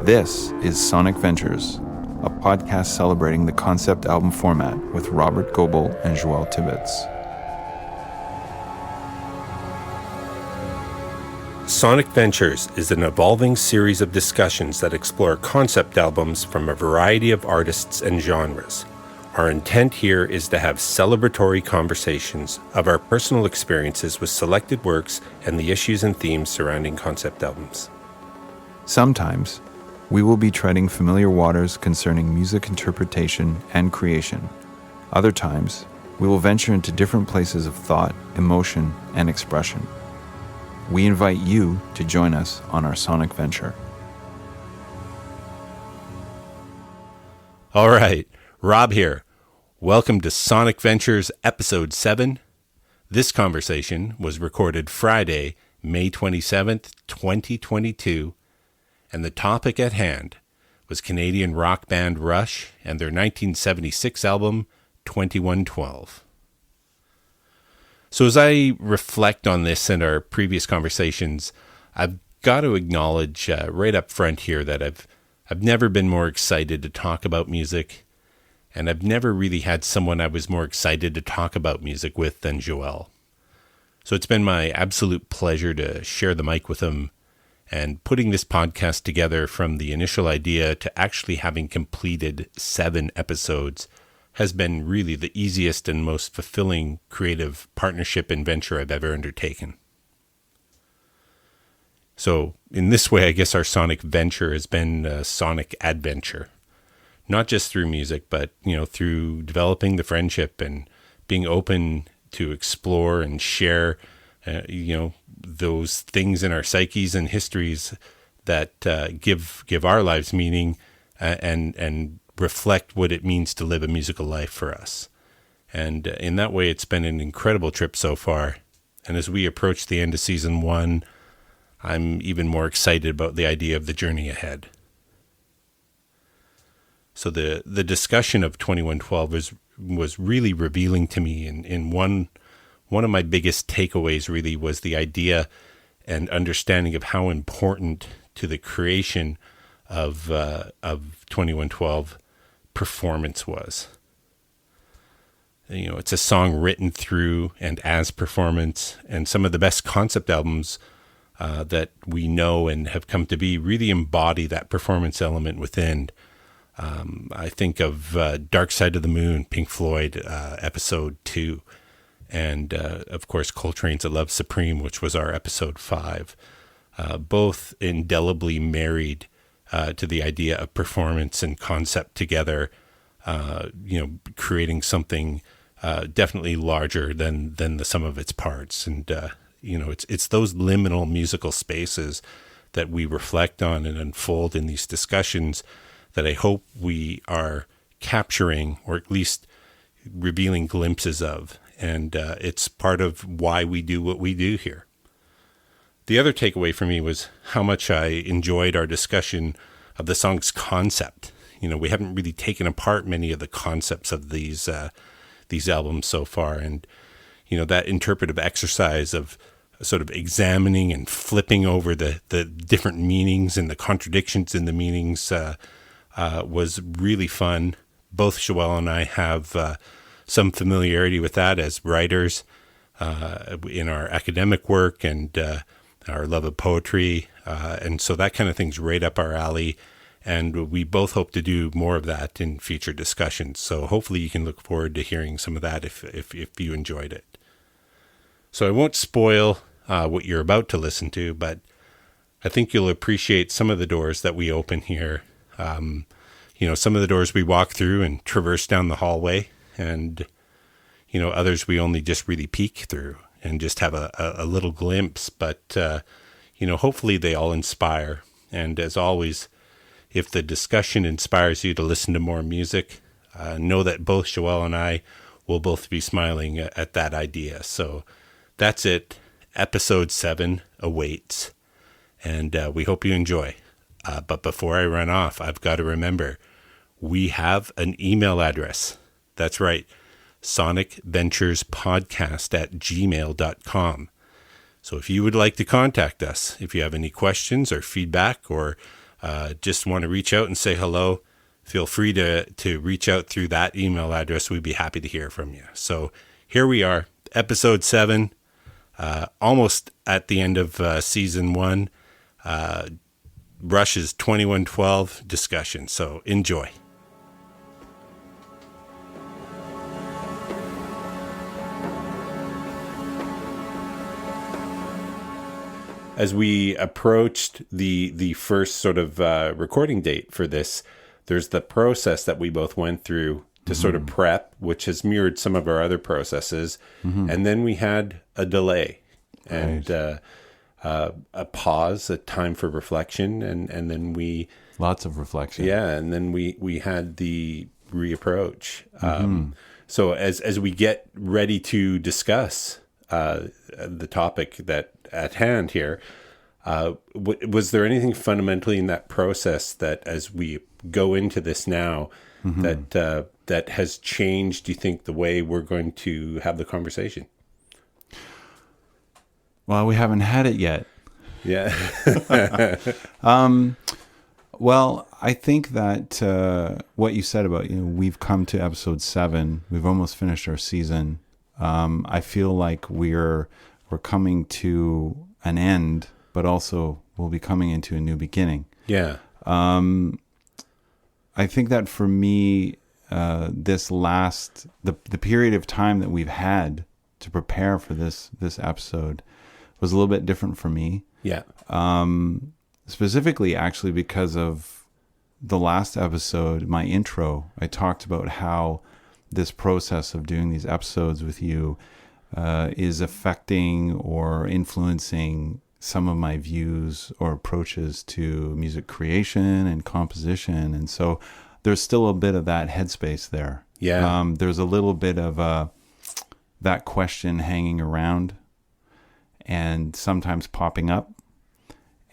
This is Sonic Ventures, a podcast celebrating the concept album format with Robert Goebel and Joël Tibbetts. Sonic Ventures is an evolving series of discussions that explore concept albums from a variety of artists and genres. Our intent here is to have celebratory conversations of our personal experiences with selected works and the issues and themes surrounding concept albums. Sometimes, we will be treading familiar waters concerning music interpretation and creation. Other times, we will venture into different places of thought, emotion, and expression. We invite you to join us on our sonic venture. All right, Rob here. Welcome to Sonic Ventures Episode 7. This conversation was recorded Friday, May 27th, 2022, and the topic at hand was Canadian rock band Rush and their 1976 album, 2112. So as I reflect on this and our previous conversations, I've got to acknowledge right up front here that I've never been more excited to talk about music, and I've never really had someone I was more excited to talk about music with than Joël. So it's been my absolute pleasure to share the mic with him, and putting this podcast together from the initial idea to actually having completed 7 episodes has been really the easiest and most fulfilling creative partnership and venture I've ever undertaken. So in this way, I guess our sonic venture has been a sonic adventure, not just through music, but through developing the friendship and being open to explore and share those things in our psyches and histories that give our lives meaning and reflect what it means to live a musical life for us. And in that way, it's been an incredible trip so far. And as we approach the end of season 1, I'm even more excited about the idea of the journey ahead. So the discussion of 2112 was really revealing to me. In one of my biggest takeaways really was the idea and understanding of how important to the creation of 2112 performance was. It's a song written through and as performance, and some of the best concept albums that we know and have come to be really embody that performance element within. I think of Dark Side of the Moon, Pink Floyd, episode 2, and of course Coltrane's A Love Supreme, which was our episode 5, both indelibly married to the idea of performance and concept together, creating something definitely larger than the sum of its parts. And it's those liminal musical spaces that we reflect on and unfold in these discussions that I hope we are capturing, or at least revealing glimpses of. And it's part of why we do what we do here. The other takeaway for me was how much I enjoyed our discussion of the song's concept. We haven't really taken apart many of the concepts of these albums so far. And, that interpretive exercise of sort of examining and flipping over the different meanings and the contradictions in the meanings was really fun. Both Joël and I have some familiarity with that as writers in our academic work and our love of poetry. And so that kind of thing's right up our alley. And we both hope to do more of that in future discussions. So hopefully you can look forward to hearing some of that if you enjoyed it. So I won't spoil what you're about to listen to, but I think you'll appreciate some of the doors that we open here. Some of the doors we walk through and traverse down the hallway, and, others we only just really peek through and just have a little glimpse. But, hopefully they all inspire. And as always, if the discussion inspires you to listen to more music, know that both Joël and I will both be smiling at that idea. So that's it. Episode 7 awaits. And we hope you enjoy. But before I run off, I've got to remember, we have an email address. That's right, sonicventurespodcast@gmail.com. So if you would like to contact us, if you have any questions or feedback or just want to reach out and say hello, feel free to reach out through that email address. We'd be happy to hear from you. So here we are, episode 7, almost at the end of season 1, Rush's 2112 discussion. So enjoy. As we approached the first sort of recording date for this, there's the process that we both went through to sort of prep, which has mirrored some of our other processes. And then we had a delay and a pause, a time for reflection. And then we... Lots of reflection. Yeah, and then we had the reapproach. So as we get ready to discuss the topic that at hand here, was there anything fundamentally in that process that, as we go into this now, that has changed, do you think, the way we're going to have the conversation? Well, we haven't had it yet. Yeah. Well, I think that what you said about, we've come to episode 7. We've almost finished our season. I feel like we're coming to an end, but also we'll be coming into a new beginning. Yeah. I think that for me, this the period of time that we've had to prepare for this episode was a little bit different for me. Yeah. Specifically, actually, because of the last episode, my intro, I talked about how this process of doing these episodes with you is affecting or influencing some of my views or approaches to music creation and composition. And so there's still a bit of that headspace there. Yeah. There's a little bit of that question hanging around and sometimes popping up.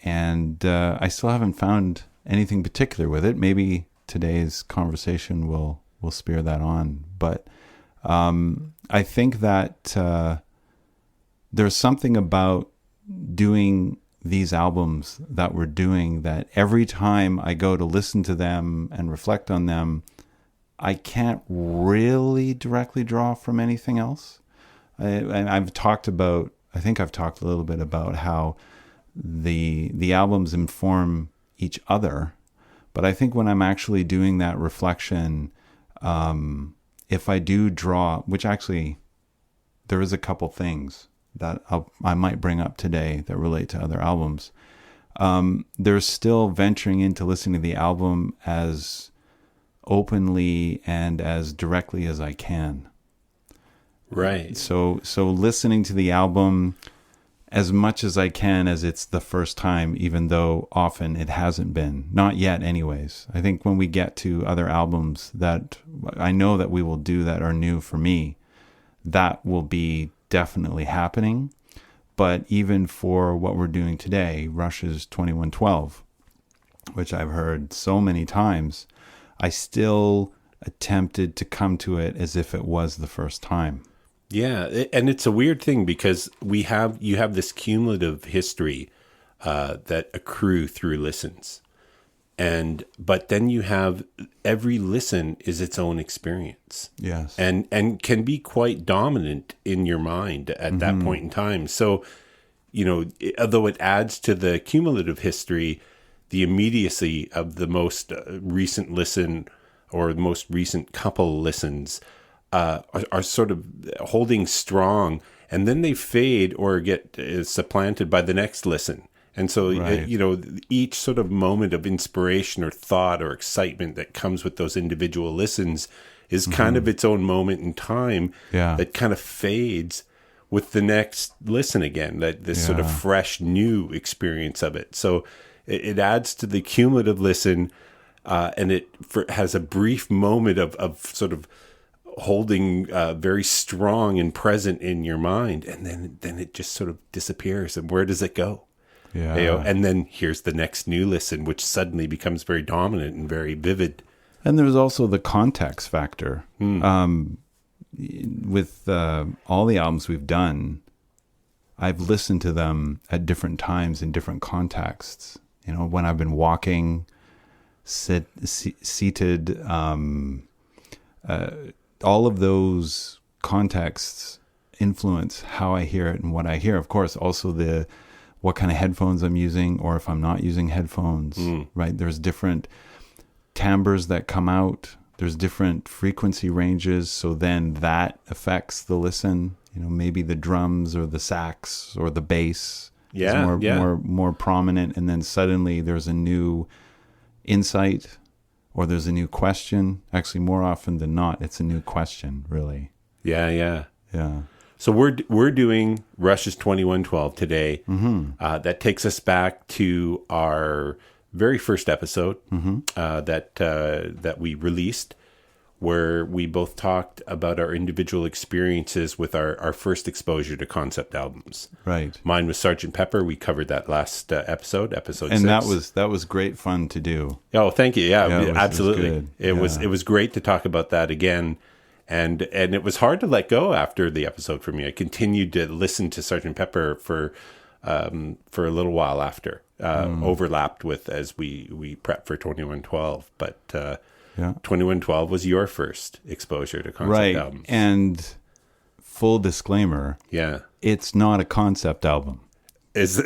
And I still haven't found anything particular with it. Maybe today's conversation will spear that on. But I think that there's something about doing these albums that we're doing that every time I go to listen to them and reflect on them, I can't really directly draw from anything else. I've talked a little bit about how the albums inform each other. But I think when I'm actually doing that reflection, if I do draw, which actually there is a couple things that I might bring up today that relate to other albums. There's still venturing into listening to the album as openly and as directly as I can. Right. So listening to the album as much as I can as it's the first time, even though often it hasn't been. Not yet anyways. I think when we get to other albums that I know that we will do that are new for me, that will be definitely happening. But even for what we're doing today, Rush's 2112, which I've heard so many times, I still attempted to come to it as if it was the first time. Yeah, and it's a weird thing because you have this cumulative history that accrue through listens. But then you have every listen is its own experience. Yes. And can be quite dominant in your mind at that point in time. So, although it adds to the cumulative history, the immediacy of the most recent listen or the most recent couple listens are sort of holding strong, and then they fade or get supplanted by the next listen. And so, right. Each sort of moment of inspiration or thought or excitement that comes with those individual listens is kind of its own moment in time that kind of fades with the next listen again, this sort of fresh, new experience of it. So it adds to the cumulative listen, and it has a brief moment of sort of holding very strong and present in your mind, and then it just sort of disappears. And where does it go? Yeah. And then here's the next new listen, which suddenly becomes very dominant and very vivid. And there's also the context factor. With all the albums we've done, I've listened to them at different times in different contexts. when I've been walking, seated, all of those contexts influence how I hear it and what I hear. Of course, also what kind of headphones I'm using, or if I'm not using headphones, right? There's different timbres that come out. There's different frequency ranges. So then that affects the listen. Maybe the drums or the sax or the bass is more prominent. And then suddenly there's a new insight or there's a new question. Actually, more often than not, it's a new question, really. Yeah. Yeah. So we're doing Rush's 2112 today. That takes us back to our very first episode that we released, where we both talked about our individual experiences with our first exposure to concept albums. Right. Mine was Sgt. Pepper. We covered that last episode 6. And that was great fun to do. Oh, thank you. Yeah, absolutely. It was great to talk about that again. And it was hard to let go after the episode for me. I continued to listen to Sgt. Pepper for a little while after, overlapped with as we prep for 2112. But 2112 was your first exposure to concept albums. And full disclaimer, it's not a concept album. Is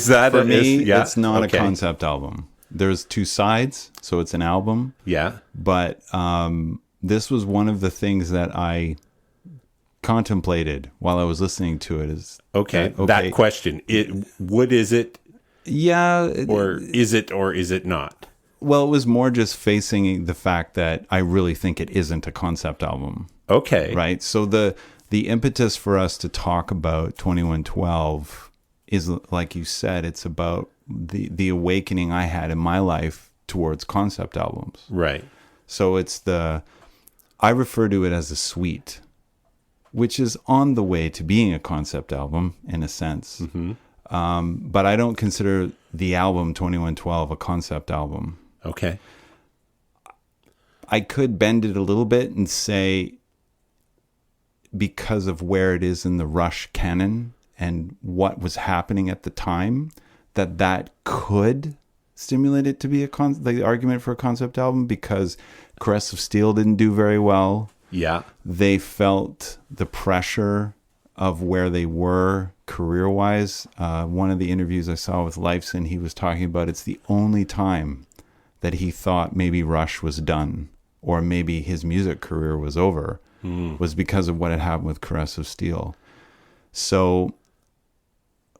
that for me? It's not a concept album. There's two sides, so it's an album. Yeah, but this was one of the things that I contemplated while I was listening to it. That question. What is it? Yeah. Or is it not? Well, it was more just facing the fact that I really think it isn't a concept album. Okay. Right? So the impetus for us to talk about 2112 is, like you said, it's about the awakening I had in my life towards concept albums. Right. So I refer to it as a suite, which is on the way to being a concept album in a sense. But I don't consider the album 2112 a concept album. Okay. I could bend it a little bit and say, because of where it is in the Rush canon and what was happening at the time, that could stimulate it to be the argument for a concept album, because Caress of Steel didn't do very well. Yeah. They felt the pressure of where they were career-wise. One of the interviews I saw with Lifeson, he was talking about it's the only time that he thought maybe Rush was done or maybe his music career was over, was because of what had happened with Caress of Steel. So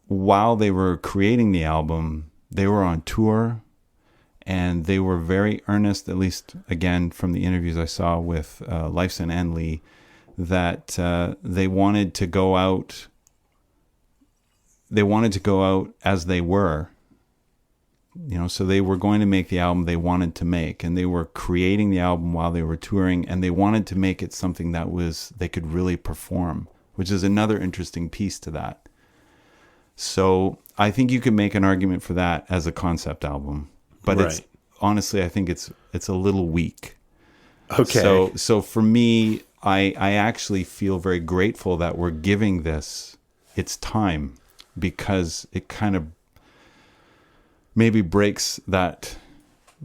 while they were creating the album, they were on tour, and they were very earnest, at least, again, from the interviews I saw with Lifeson and Lee, that they wanted to go out. They wanted to go out as they were. So they were going to make the album they wanted to make, and they were creating the album while they were touring, and they wanted to make it something that they could really perform, which is another interesting piece to that. So I think you could make an argument for that as a concept album, but it's honestly, I think it's a little weak. Okay. So for me, I actually feel very grateful that we're giving this its time, because it kind of maybe breaks that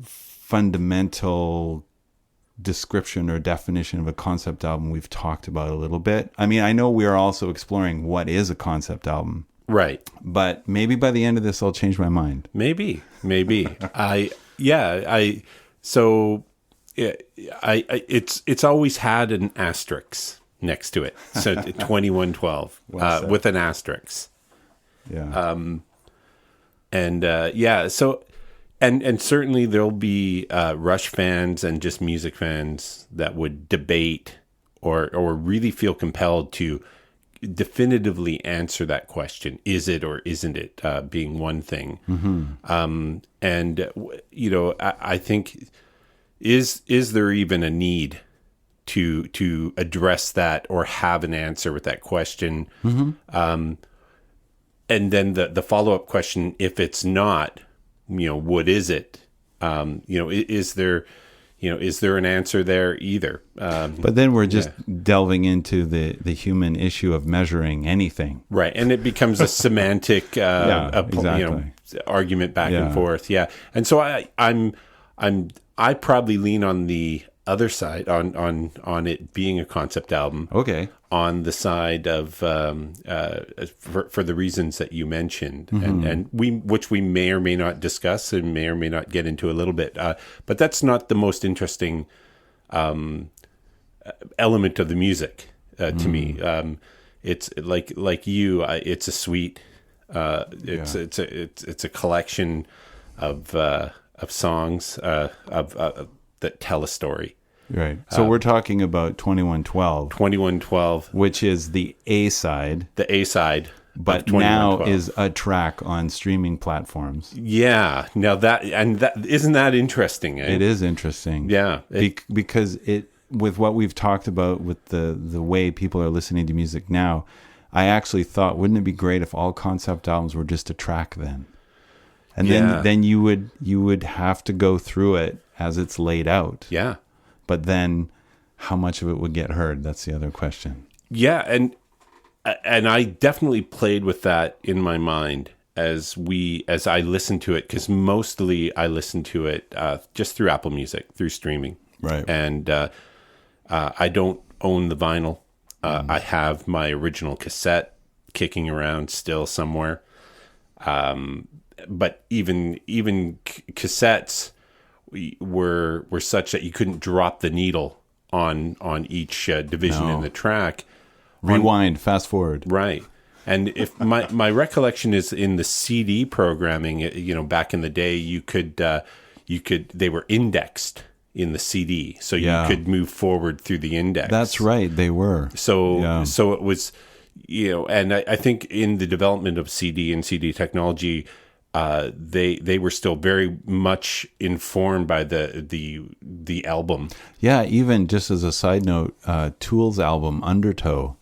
fundamental description or definition of a concept album we've talked about a little bit. I mean, I know we are also exploring what is a concept album. Right. But maybe by the end of this, I'll change my mind. Maybe. It's always had an asterisk next to it. So 2112 with an asterisk. Yeah. And certainly there'll be Rush fans and just music fans that would debate or really feel compelled to definitively answer that question. Is it or isn't it being one thing? Mm-hmm. I think is there even a need to address that or have an answer with that question? Mm-hmm. And then the follow-up question, if it's not, what is it? Is there, is there an answer there either? But then we're just delving into the human issue of measuring anything. Right. And it becomes a semantic exactly. Argument back and forth. Yeah. And so I probably lean on the other side on it being a concept album. Okay. On the side of for the reasons that you mentioned, and which we may or may not discuss and may or may not get into a little bit, but that's not the most interesting element of the music to me. It's like you. It's a suite. It's a collection of songs that tell a story. Right. So we're talking about 2112. 2112. Which is the A side. The A side. But now is a track on streaming platforms. Yeah. Now that isn't that interesting? Eh? It is interesting. Yeah. Because with what we've talked about with the way people are listening to music now, I actually thought, wouldn't it be great if all concept albums were just a track then? And then you would have to go through it as it's laid out. Yeah. But then how much of it would get heard? That's the other question. Yeah, and I definitely played with that in my mind as I listened to it, because mostly I listened to it just through Apple Music, through streaming. Right. And I don't own the vinyl. I have my original cassette kicking around still somewhere. But even cassettes were such that you couldn't drop the needle on each division in the track. Rewind, fast forward. Right. And if my recollection is in the CD programming, back in the day, you could they were indexed in the CD, so you could move forward through the index. That's right, they were. So it was, and I think in the development of CD and CD technology, they were still very much informed by the album. Yeah, even just as a side note, Tool's album Undertow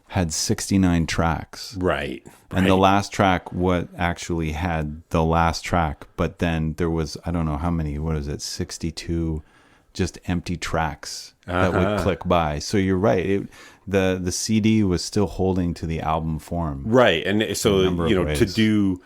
had 69 tracks. Right. And the last track actually had the last track, but then there was, I don't know how many, 62 just empty tracks that would click by. So you're right. The CD was still holding to the album form. Right. And so, to do...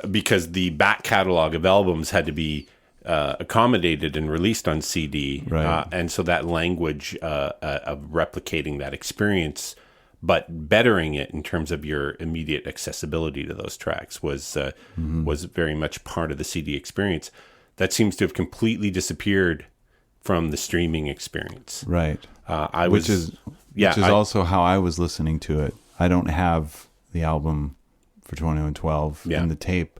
because the back catalog of albums had to be accommodated and released on CD, right. And so that language of replicating that experience, but bettering it in terms of your immediate accessibility to those tracks was very much part of the CD experience. That seems to have completely disappeared from the streaming experience. Right. Which is also how I was listening to it. I don't have the album for 2112 in the tape.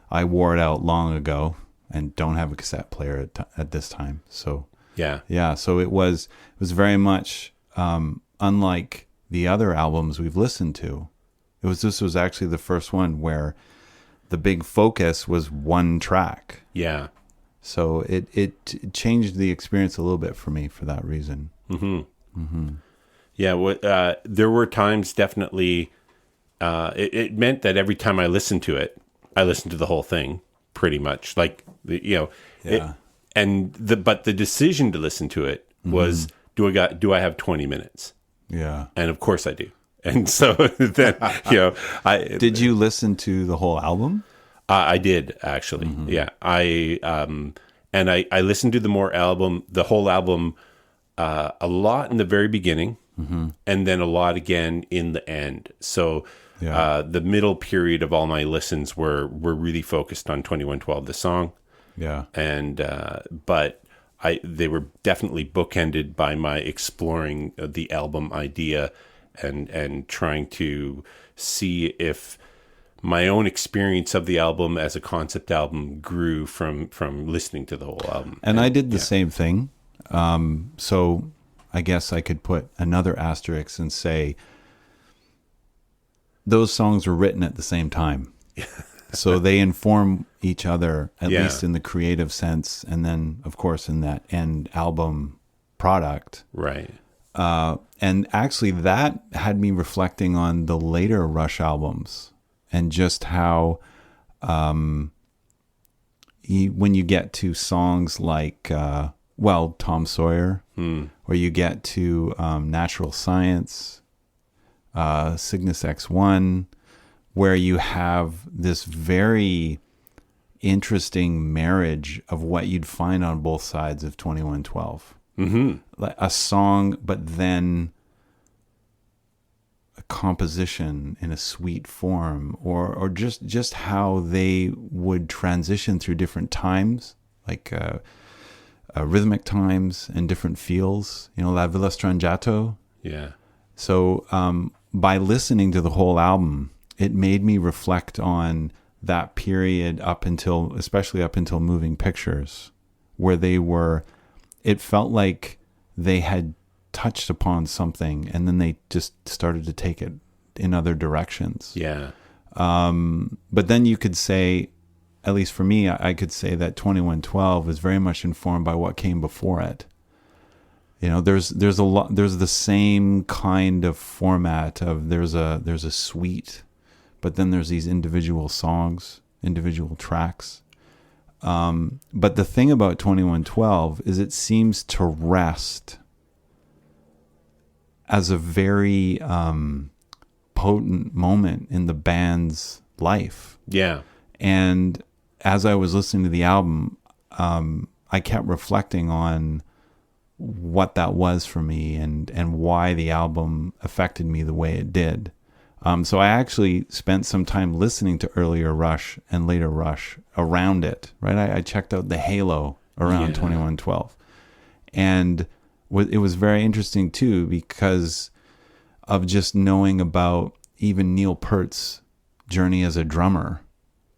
I wore it out long ago and don't have a cassette player at this time. So so it was very much unlike the other albums we've listened to. This was actually the first one where the big focus was one track. Yeah. So it changed the experience a little bit for me for that reason. Mm-hmm. Mm-hmm. Yeah. There were times definitely. It meant that every time I listened to it, I listened to the whole thing pretty much. Like, but the decision to listen to it was, do I have 20 minutes? Yeah. And of course I do. And so then, did you listen to the whole album? I did actually. Mm-hmm. Yeah. I listened to the whole album, a lot in the very beginning, and then a lot again in the end. So, the middle period of all my listens were really focused on 2112, the song. Yeah. And, but they were definitely bookended by my exploring the album idea and trying to see if my own experience of the album as a concept album grew from listening to the whole album. And I did the same thing. So I guess I could put another asterisk and say, those songs were written at the same time. So they inform each other, at least in the creative sense. And then, of course, in that end album product. Right. And actually that had me reflecting on the later Rush albums and just how, when you get to songs like well, Tom Sawyer, or you get to Natural Science, Cygnus X1, where you have this very interesting marriage of what you'd find on both sides of 2112. Like a song, but then a composition in a sweet form, or just how they would transition through different times, like rhythmic times and different feels, La Villa Strangiato. Yeah. So by listening to the whole album, it made me reflect on that period especially up until Moving Pictures, where it felt like they had touched upon something and then they just started to take it in other directions. Yeah. But then you could say, at least for me, I could say that 2112 is very much informed by what came before it. There's the same kind of format of there's a suite, but then there's these individual songs, individual tracks. But the thing about 2112 is it seems to rest as a very potent moment in the band's life. Yeah. And as I was listening to the album, I kept reflecting on what that was for me and why the album affected me the way it did. So I actually spent some time listening to earlier Rush and later Rush around it, right? I checked out the halo around 2112. And it was very interesting too, because of just knowing about even Neil Peart's journey as a drummer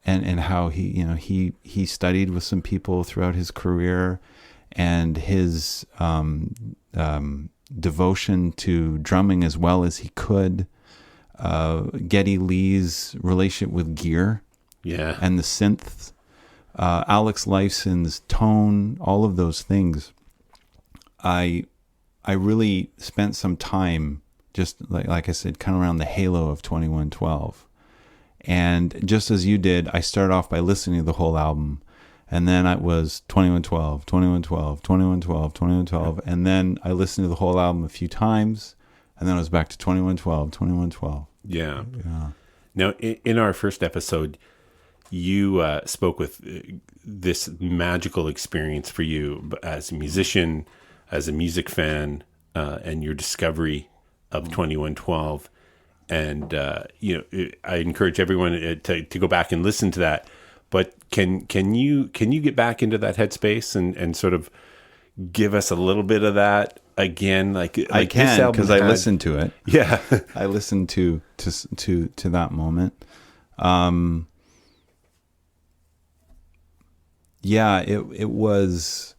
and how he studied with some people throughout his career, and his devotion to drumming as well as he could. Geddy Lee's relationship with gear, and the synths, Alex Lifeson's tone, all of those things. I really spent some time, just like I said, kind of around the halo of 2112, and just as you did, I started off by listening to the whole album, and then it was 2112, 2112, 2112, 2112, and then I listened to the whole album a few times. And then I was back to 2112, 2112. Yeah. Now, in our first episode, you spoke with this magical experience for you as a musician, as a music fan, and your discovery of 2112. And, I encourage everyone to go back and listen to that. But can you get back into that headspace and sort of give us a little bit of that again? I can, because I listened to it. Yeah. I listened to that moment. It was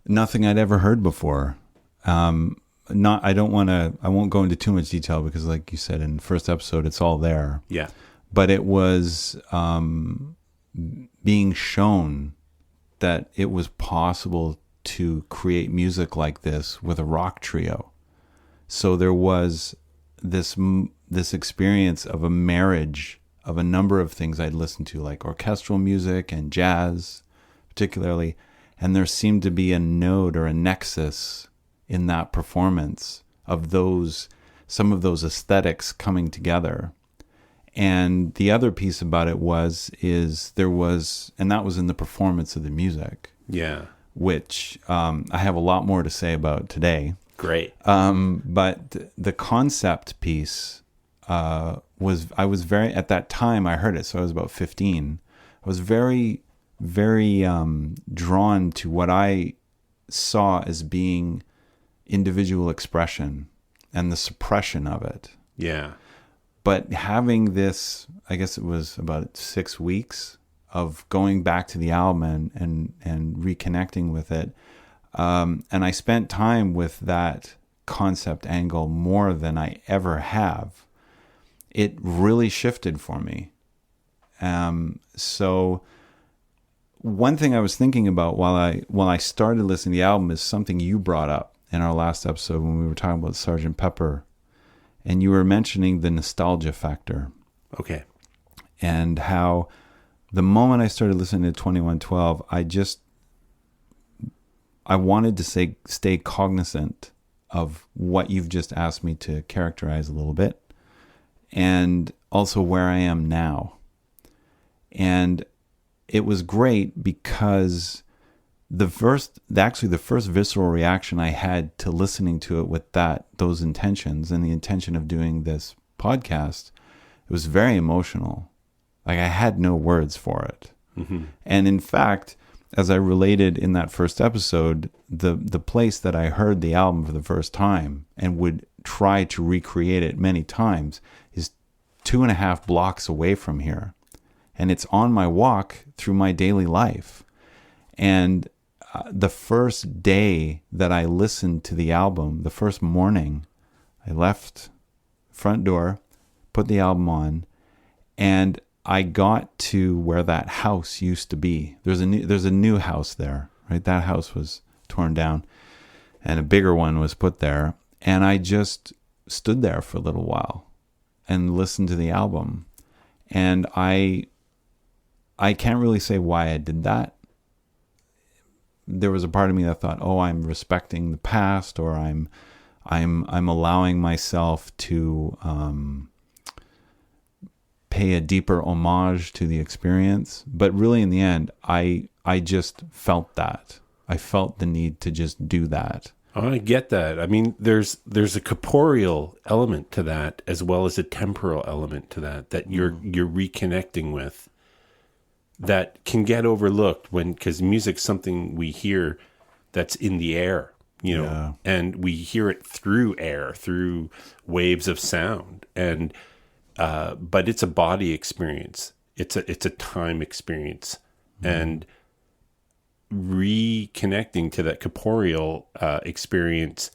nothing I'd ever heard before. I won't go into too much detail because, like you said in the first episode, it's all there. Yeah. But it was being shown that it was possible to create music like this with a rock trio. So there was this experience of a marriage of a number of things I'd listened to, like orchestral music and jazz particularly, and there seemed to be a node or a nexus in that performance of some of those aesthetics coming together. And the other piece about it and that was in the performance of the music. Yeah. Which I have a lot more to say about today. Great. But the concept piece I was very, at that time I heard it, so I was about 15. I was very, very drawn to what I saw as being individual expression and the suppression of it. Yeah. But having this, I guess it was about 6 weeks of going back to the album and reconnecting with it. And I spent time with that concept angle more than I ever have. It really shifted for me. So one thing I was thinking about while I started listening to the album is something you brought up in our last episode when we were talking about Sgt. Pepper. And you were mentioning the nostalgia factor. Okay. And how the moment I started listening to 2112, I wanted to stay cognizant of what you've just asked me to characterize a little bit, and also where I am now. And it was great because the first visceral reaction I had to listening to it with those intentions and the intention of doing this podcast, it was very emotional. Like, I had no words for it. Mm-hmm. And in fact, as I related in that first episode, the place that I heard the album for the first time and would try to recreate it many times is 2.5 blocks away from here. And it's on my walk through my daily life. And the first day that I listened to the album, the first morning, I left the front door, put the album on, and I got to where that house used to be. There's a new house there, right? That house was torn down, and a bigger one was put there. And I just stood there for a little while and listened to the album. And I can't really say why I did that. There was a part of me that thought, oh, I'm respecting the past, or I'm allowing myself to pay a deeper homage to the experience. But really, in the end, I just felt that. I felt the need to just do that. Oh, I get that. I mean, there's a corporeal element to that, as well as a temporal element to that you're reconnecting with, that can get overlooked because music's something we hear that's in the air, Yeah. and we hear it through air, through waves of sound, and but it's a body experience. It's a time experience, and reconnecting to that corporeal experience,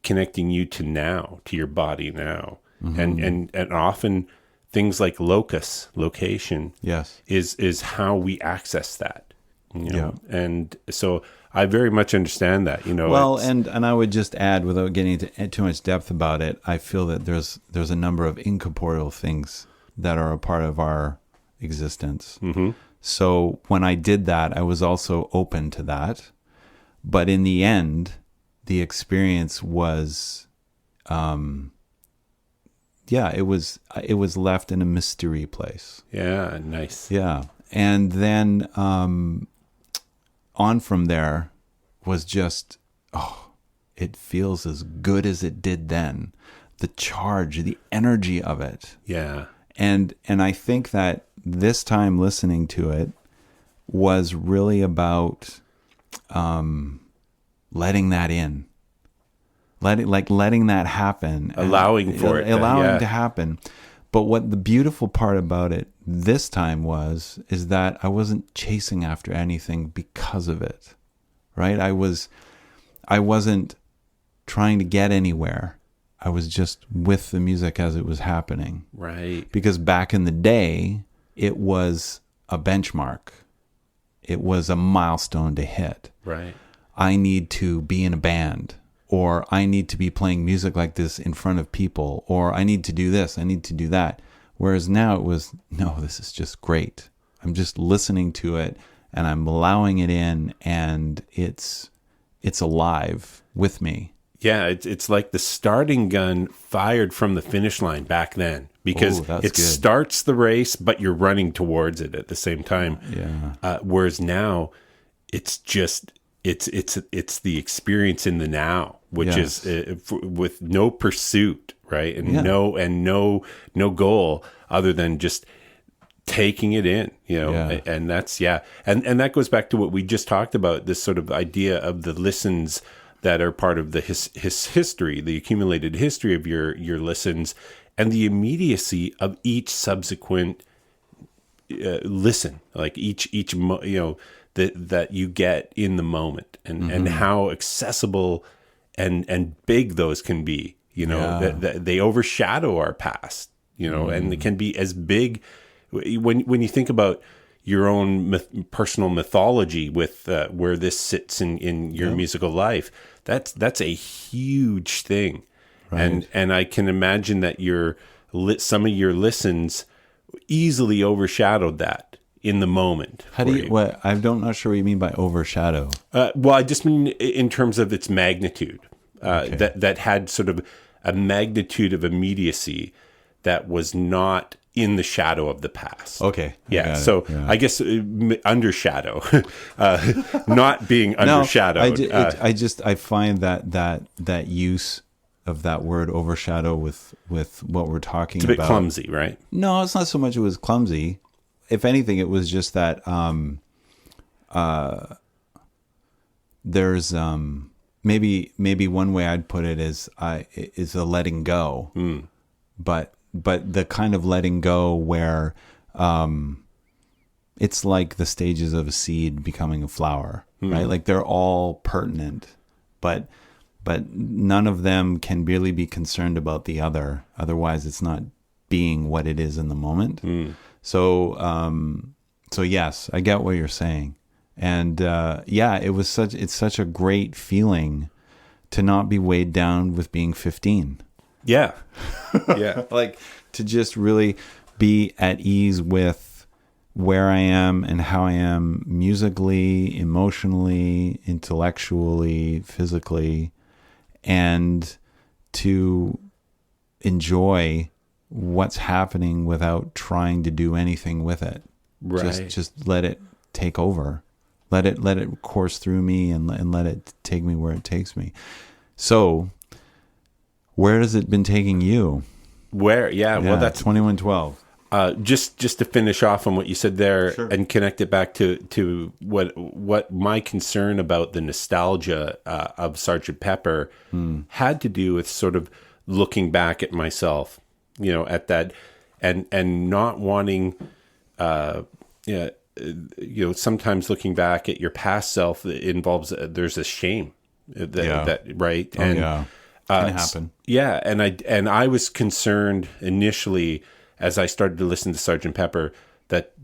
connecting you to now, to your body now, and often things like location, Yes, is how we access that, and so I very much understand that, Well, and I would just add, without getting into too much depth about it, I feel that there's a number of incorporeal things that are a part of our existence. Mm-hmm. So when I did that, I was also open to that. But in the end, the experience was, it was left in a mystery place. Yeah, nice. Yeah. And then on from there was just, it feels as good as it did then. The charge, the energy of it. Yeah. And I think that this time listening to it was really about letting that in. Letting that happen. Allowing for it. Allowing to happen. But what the beautiful part about it this time is that I wasn't chasing after anything because of it, right? I wasn't trying to get anywhere. I was just with the music as it was happening. Right. Because back in the day, it was a benchmark. It was a milestone to hit. Right. I need to be in a band, or I need to be playing music like this in front of people, or I need to do this, I need to do that. Whereas now it was, no, this is just great. I'm just listening to it and I'm allowing it in, and it's alive with me. Yeah, it's like the starting gun fired from the finish line back then, because it starts the race, but you're running towards it at the same time. Yeah. Whereas now, it's just it's the experience in the now, which is with no pursuit, right, and no goal other than just taking it in, and that's and that goes back to what we just talked about, this sort of idea of the listens that are part of the his history, the accumulated history of your listens, and the immediacy of each subsequent listen, like each that you get in the moment, and how accessible and big those can be, that they overshadow our past, and it can be as big when you think about your own personal mythology with where this sits in your musical life. That's a huge thing. Right. And I can imagine that some of your listens easily overshadowed that, in the moment. How do you? What I'm not sure what you mean by overshadow. Well, I just mean in terms of its magnitude. That had sort of a magnitude of immediacy that was not in the shadow of the past. Okay. Yeah. So I guess undershadow, not being undershadowed. I find that use of that word overshadow with what we're talking about. It's a bit clumsy, right? No, it's not so much it was clumsy. If anything, it was just that there's maybe one way I'd put it is a letting go, but the kind of letting go where it's like the stages of a seed becoming a flower, right? Like they're all pertinent, but none of them can really be concerned about the other. Otherwise, it's not being what it is in the moment. So yes, I get what you're saying. And it's such a great feeling to not be weighed down with being 15. Yeah. Yeah. Like to just really be at ease with where I am and how I am musically, emotionally, intellectually, physically, and to enjoy what's happening without trying to do anything with it. Right. Just let it take over. Let it course through me and let it take me where it takes me. So, where has it been taking you? Where? Yeah. Well, that's 2112. Just to finish off on what you said there, Sure. and connect it back to what my concern about the nostalgia of Sgt. Pepper had to do with sort of looking back at myself, at that, and not wanting, sometimes looking back at your past self involves there's a shame that right. Oh, and can happen. Yeah, and I was concerned initially as I started to listen to Sgt. Pepper that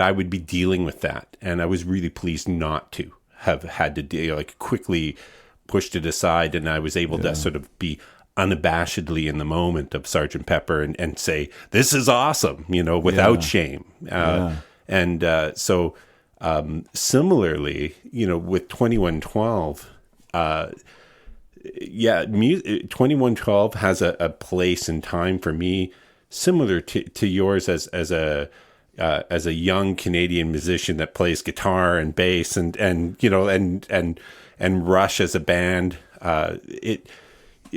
I would be dealing with that, and I was really pleased not to have had to deal. Like quickly pushed it aside, and I was able to sort of be unabashedly in the moment of Sgt. Pepper and say, this is awesome, without shame. So similarly, with 2112, 2112 has a place and time for me similar to yours as a young Canadian musician that plays guitar and bass and Rush as a band.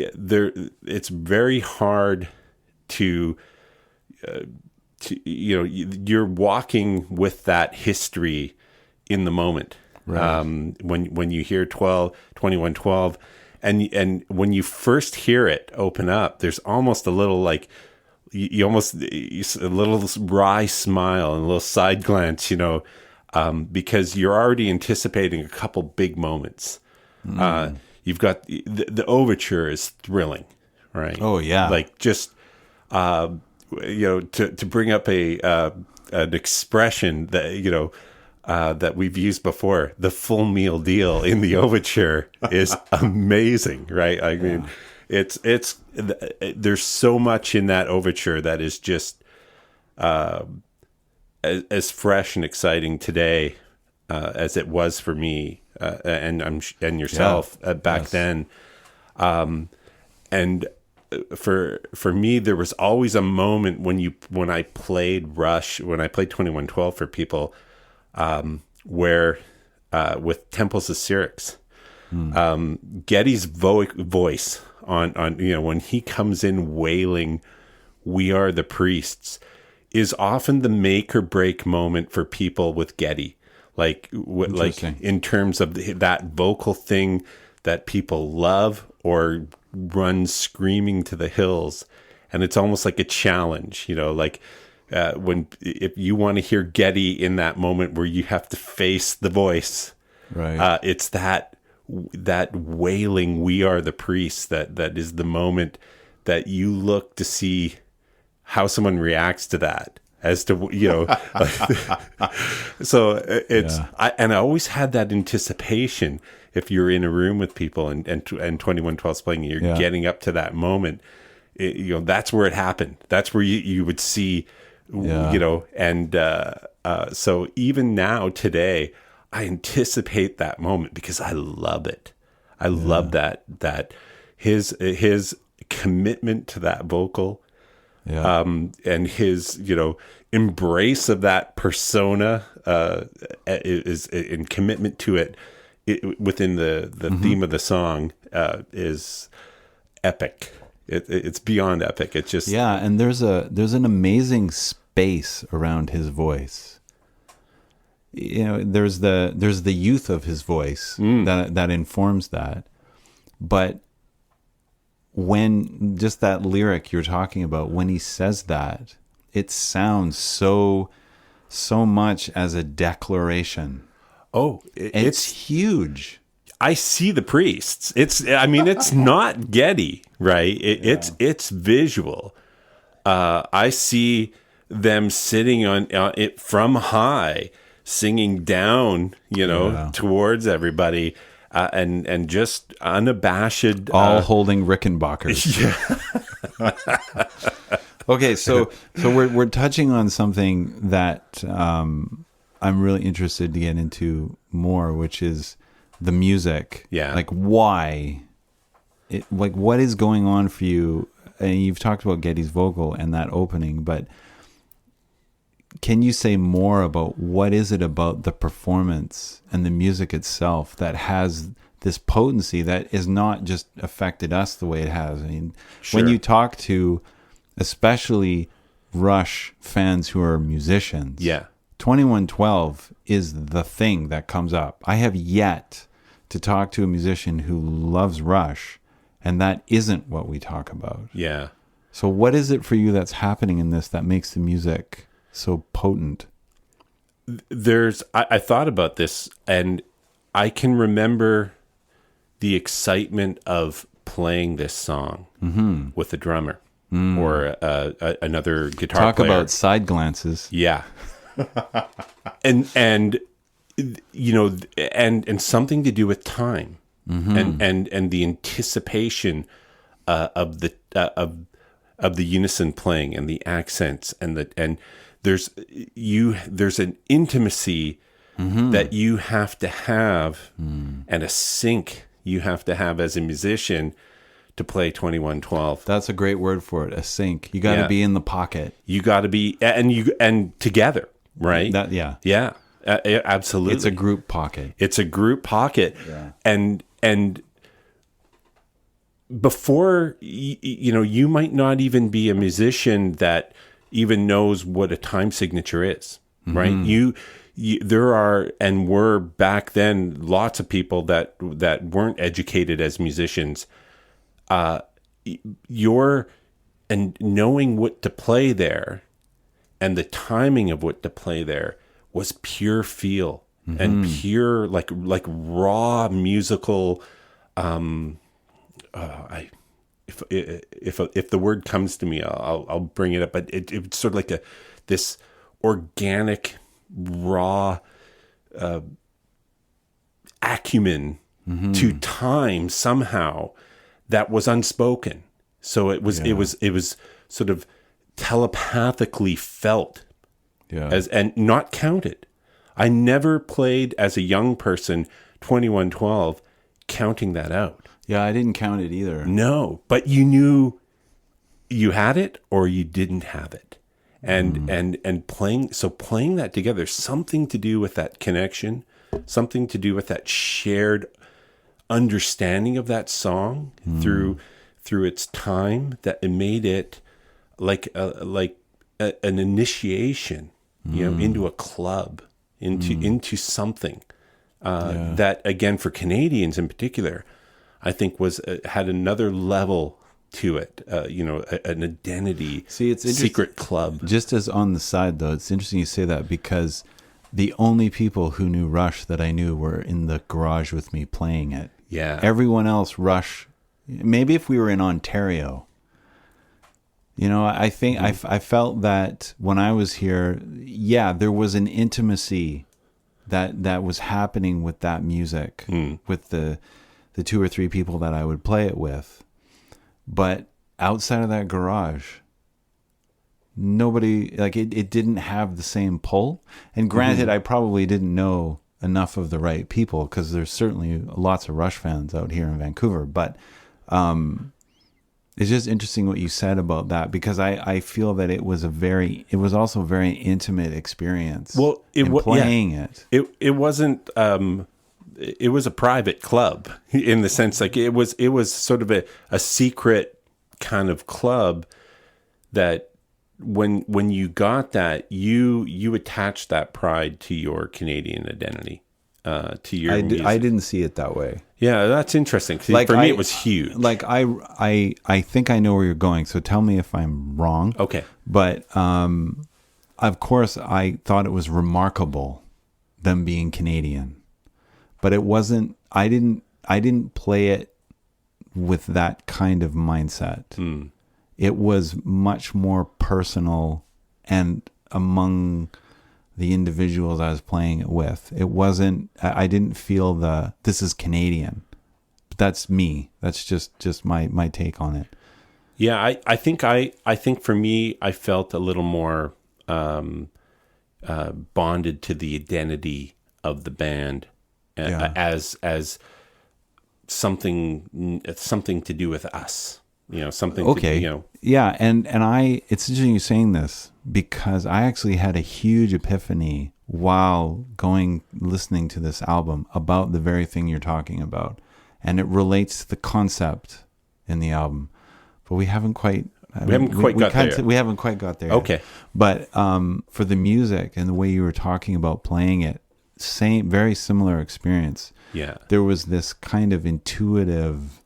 It's very hard to you're walking with that history in the moment. Right. When you hear 2112 and when you first hear it open up, there's almost a little like a little wry smile and a little side glance, because you're already anticipating a couple big moments. You've got the overture is thrilling, right? Oh yeah. Like just to bring up an expression that that we've used before, the full meal deal in the overture is amazing, right? I mean, it's there's so much in that overture that is just as fresh and exciting today as it was for me and yourself back then. And for me, there was always a moment when I played Rush, when I played 2112 for people, where with Temples of Syrinx, Geddy's voice on when he comes in wailing, "We are the priests," is often the make or break moment for people with Geddy. Like in terms of that vocal thing that people love or run screaming to the hills, and it's almost like a challenge, if you want to hear Geddy in that moment where you have to face the voice, right? It's that wailing, "We are the priests," that is the moment that you look to see how someone reacts to that. As to so it's I always had that anticipation. If you're in a room with people and 2112's playing, you're getting up to that moment. That's where it happened. That's where you would see you know, and so even now today, I anticipate that moment because I love it. I love that his commitment to that vocal, and his, you know, embrace of that persona, is in commitment to it, within the theme of the song, is epic. It's beyond epic. It's just and there's an amazing space around his voice. You know, there's the youth of his voice that informs that, but when just that lyric you're talking about, when he says that, it sounds so much as a declaration. It's huge. I see the priests. It's not Getty, right? It's visual. I see them sitting on it from high, singing down, you know, towards everybody, and just unabashed, all holding Rickenbackers. Yeah. Okay, so we're touching on something that I'm really interested to get into more, which is the music. Yeah. Like why? What is going on for you? And you've talked about Getty's vocal and that opening, but can you say more about what is it about the performance and the music itself that has this potency that has not just affected us the way it has? I mean, when you talk to especially Rush fans who are musicians, 2112 is the thing that comes up. I have yet to talk to a musician who loves Rush, and that isn't what we talk about. Yeah. So what is it for you that's happening in this that makes the music so potent? I thought about this, and I can remember the excitement of playing this song with a drummer or another guitar player. Talk about side glances. Yeah. and you know, and something to do with time, and the anticipation of the unison playing and the accents and there's an intimacy that you have to have, and a sync you have to have as a musician to play 2112. That's a great word for it, a sync. You got to be in the pocket. You got to be, and together, right? Absolutely. It's a group pocket. It's a group pocket. Yeah. And before, you know, you might not even be a musician that even knows what a time signature is, right? There are, and were back then, lots of people that weren't educated as musicians. And knowing what to play there and the timing of what to play there was pure feel and pure like raw musical. If the word comes to me, I'll bring it up. But it's sort of like this organic, raw acumen to time somehow that was unspoken. So it was sort of telepathically felt, and not counted. I never played as a young person 2112 counting that out. Yeah, I didn't count it either. No, but you knew you had it or you didn't have it. And playing that together, something to do with that connection, something to do with that shared understanding of that song through its time, that it made it like an initiation, you know, into a club, into something that, again, for Canadians in particular, I think had another level to it, you know, an identity. See, it's secret club. Just as on the side, though, it's interesting you say that, because the only people who knew Rush that I knew were in the garage with me playing it. Yeah. Everyone else, Rush, maybe if we were in Ontario, you know, I think I felt that when I was here, there was an intimacy that was happening with that music, with the two or three people that I would play it with. But outside of that garage, nobody, like it didn't have the same pull. And granted, I probably didn't know enough of the right people, because there's certainly lots of Rush fans out here in Vancouver. But it's just interesting what you said about that, because I feel that it was also a very intimate experience. Well, playing it. It wasn't. It was a private club in the sense, like it was sort of a secret kind of club that when you got that, you attached that pride to your Canadian identity, to your music. I didn't see it that way. Yeah, that's interesting. Like, for me, it was huge. Like I think I know where you're going, so tell me if I'm wrong. Okay. But of course, I thought it was remarkable them being Canadian, but it wasn't. I didn't play it with that kind of mindset. It was much more personal and among the individuals I was playing it with. It wasn't, I didn't feel this is Canadian. But that's me. That's just my take on it. Yeah, I think for me, I felt a little more bonded to the identity of the band as something to do with us. Something. Okay. To, Yeah, and it's interesting you saying this, because I actually had a huge epiphany while listening to this album about the very thing you're talking about, and it relates to the concept in the album, but we haven't quite got there. We haven't quite got there. Okay, yet. But for the music and the way you were talking about playing it, very similar experience. Yeah, there was this kind of intuitive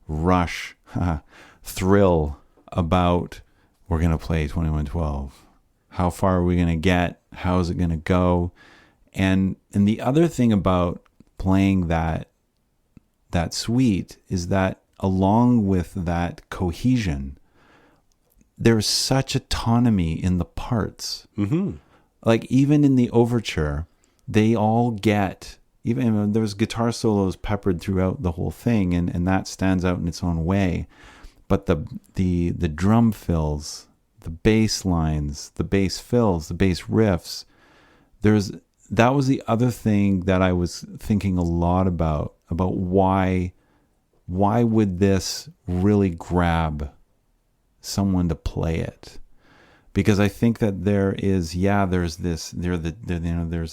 rush. Thrill about, we're going to play 2112. How far are we going to get? How is it going to go? And the other thing about playing that suite is that along with that cohesion, there's such autonomy in the parts. Mm-hmm. Like even in the overture, they all get, even there's guitar solos peppered throughout the whole thing, and that stands out in its own way. But the drum fills, the bass lines, the bass fills, the bass riffs, that was the other thing that I was thinking a lot about why would this really grab someone to play it? Because I think that there's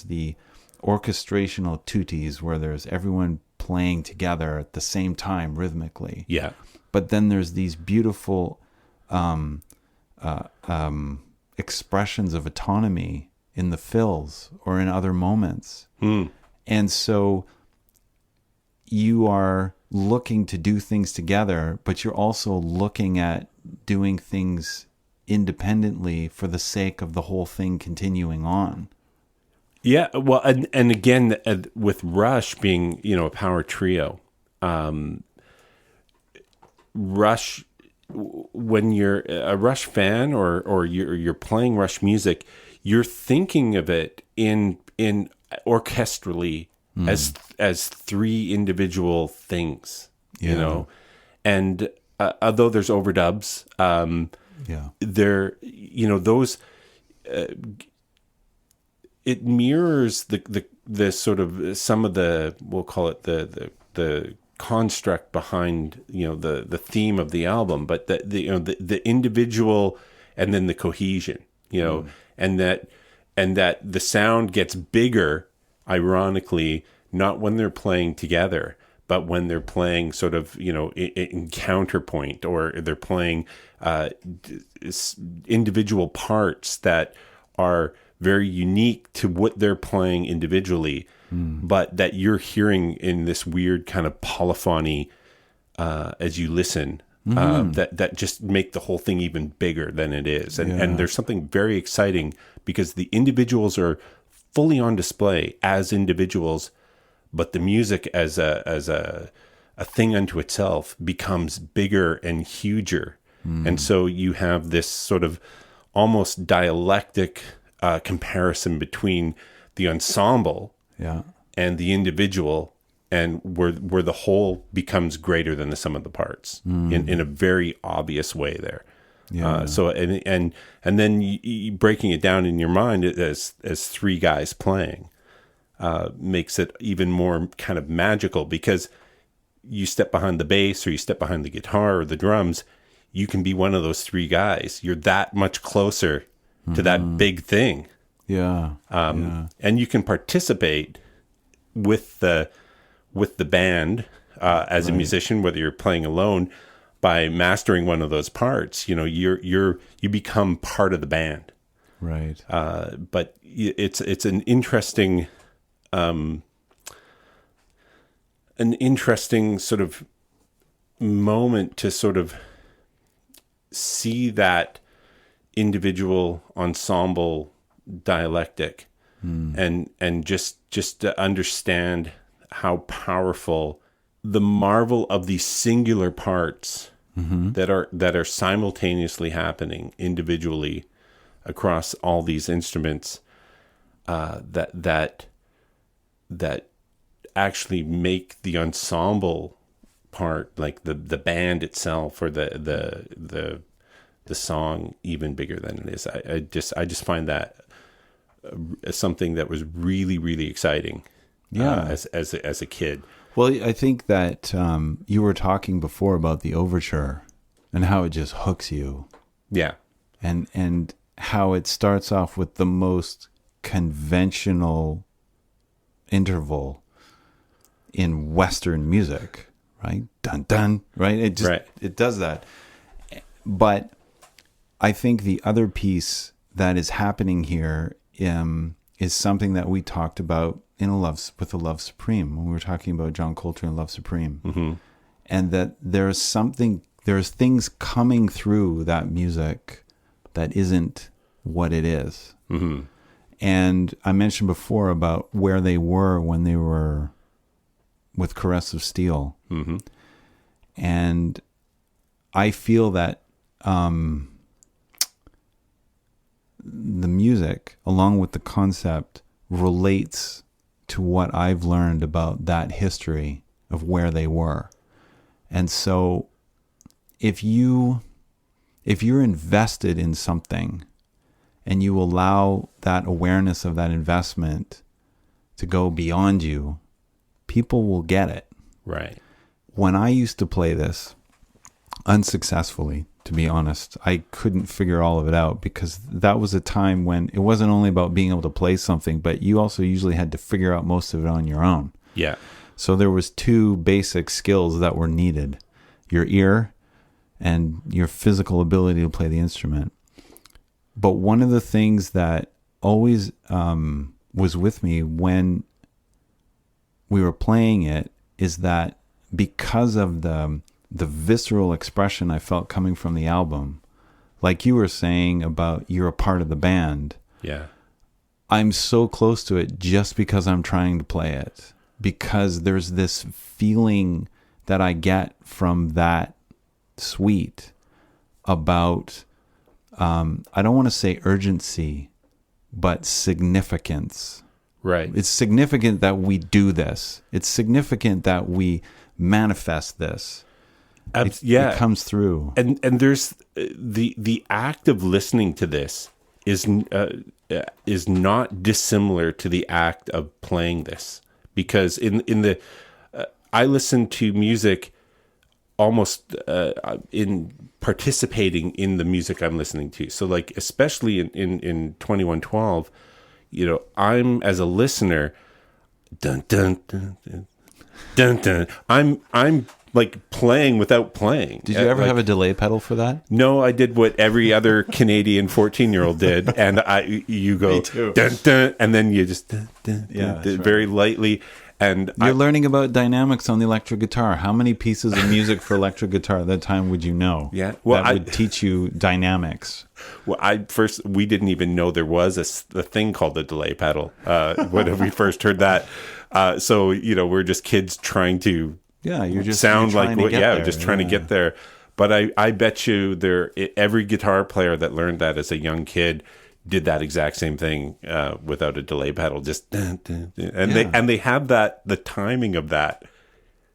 the orchestrational tutti where there's everyone playing together at the same time rhythmically. Yeah. But then there's these beautiful expressions of autonomy in the fills or in other moments. And so you are looking to do things together, but you're also looking at doing things independently for the sake of the whole thing continuing on. Yeah, well, and again, with Rush being, a power trio, Rush, when you're a Rush fan or you're playing Rush music, you're thinking of it in orchestrally as three individual things, and although there's overdubs, there, those. It mirrors the sort of some of the, we'll call it the construct behind the theme of the album, but the individual and then the cohesion, and that the sound gets bigger, ironically, not when they're playing together, but when they're playing sort of in counterpoint, or they're playing individual parts that are very unique to what they're playing individually, but that you're hearing in this weird kind of polyphony as you listen, that just make the whole thing even bigger than it is. And there's something very exciting because the individuals are fully on display as individuals, but the music as a thing unto itself becomes bigger and huger. And so you have this sort of almost dialectic comparison between the ensemble and the individual, and where the whole becomes greater than the sum of the parts in a very obvious way there. Yeah. So and then you breaking it down in your mind as three guys playing makes it even more kind of magical, because you step behind the bass or you step behind the guitar or the drums, you can be one of those three guys. You're that much closer to that big thing. Yeah. And you can participate with the band as a musician, whether you're playing alone, by mastering one of those parts. You know, you become part of the band. Right. But it's an interesting sort of moment to sort of see that individual ensemble dialectic, and just to understand how powerful the marvel of these singular parts that are simultaneously happening individually across all these instruments, that actually make the ensemble part, like the band itself, or the song, even bigger than it is. I just find that something that was really, really exciting. As a kid. Well, I think that you were talking before about the overture and how it just hooks you. Yeah. And how it starts off with the most conventional interval in Western music, right? Dun dun, right? It does that. But I think the other piece that is happening here is something that we talked about with the Love Supreme, when we were talking about John Coltrane, Love Supreme, and that there's things coming through that music that isn't what it is. And I mentioned before about where they were when they were with Caress of Steel, and I feel that the music, along with the concept, relates to what I've learned about that history of where they were. And so if you're invested in something and you allow that awareness of that investment to go beyond you, people will get it. Right. When I used to play this unsuccessfully, to be honest, I couldn't figure all of it out, because that was a time when it wasn't only about being able to play something, but you also usually had to figure out most of it on your own. Yeah. So there was two basic skills that were needed: your ear and your physical ability to play the instrument. But one of the things that always was with me when we were playing it is that because of the visceral expression I felt coming from the album, like you were saying about you're a part of the band. Yeah. I'm so close to it just because I'm trying to play it, because there's this feeling that I get from that suite about, I don't want to say urgency, but significance. Right. It's significant that we do this. It's significant that we manifest this. It comes through. And there's the act of listening to this is not dissimilar to the act of playing this, because I listen to music almost in participating in the music I'm listening to. So like, especially in 2112, you know, I'm, as a listener, dun dun dun dun dun dun, I'm like playing without playing. Did you ever have a delay pedal for that? No, I did what every other Canadian 14-year-old did, and you go dun dun, and then you just dun, dun, dun, dun, very lightly. And you're learning about dynamics on the electric guitar. How many pieces of music for electric guitar at that time would you know? Yeah, well, that would teach you dynamics. Well, we didn't even know there was a thing called the delay pedal when we first heard that. So you know, we're just kids trying to you're just sound like just trying to get there. But I bet you every guitar player that learned that as a young kid did that exact same thing without a delay pedal, just dun, dun, dun. And they have the timing of that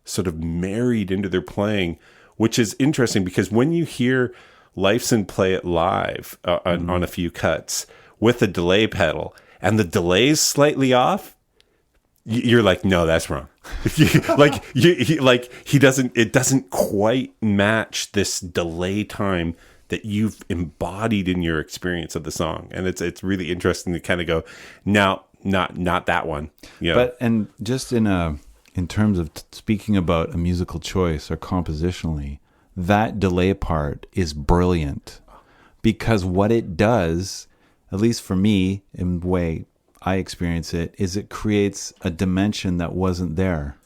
sort of married into their playing, which is interesting, because when you hear Life's in Play It Live on a few cuts with a delay pedal, and the delay's slightly off, you're like, no, that's wrong. It doesn't quite match this delay time that you've embodied in your experience of the song. And it's really interesting to kind of go, no, not that one. You know? But, and just in terms of speaking about a musical choice or compositionally, that delay part is brilliant, because what it does, at least for me, in the way I experience it, is it creates a dimension that wasn't there.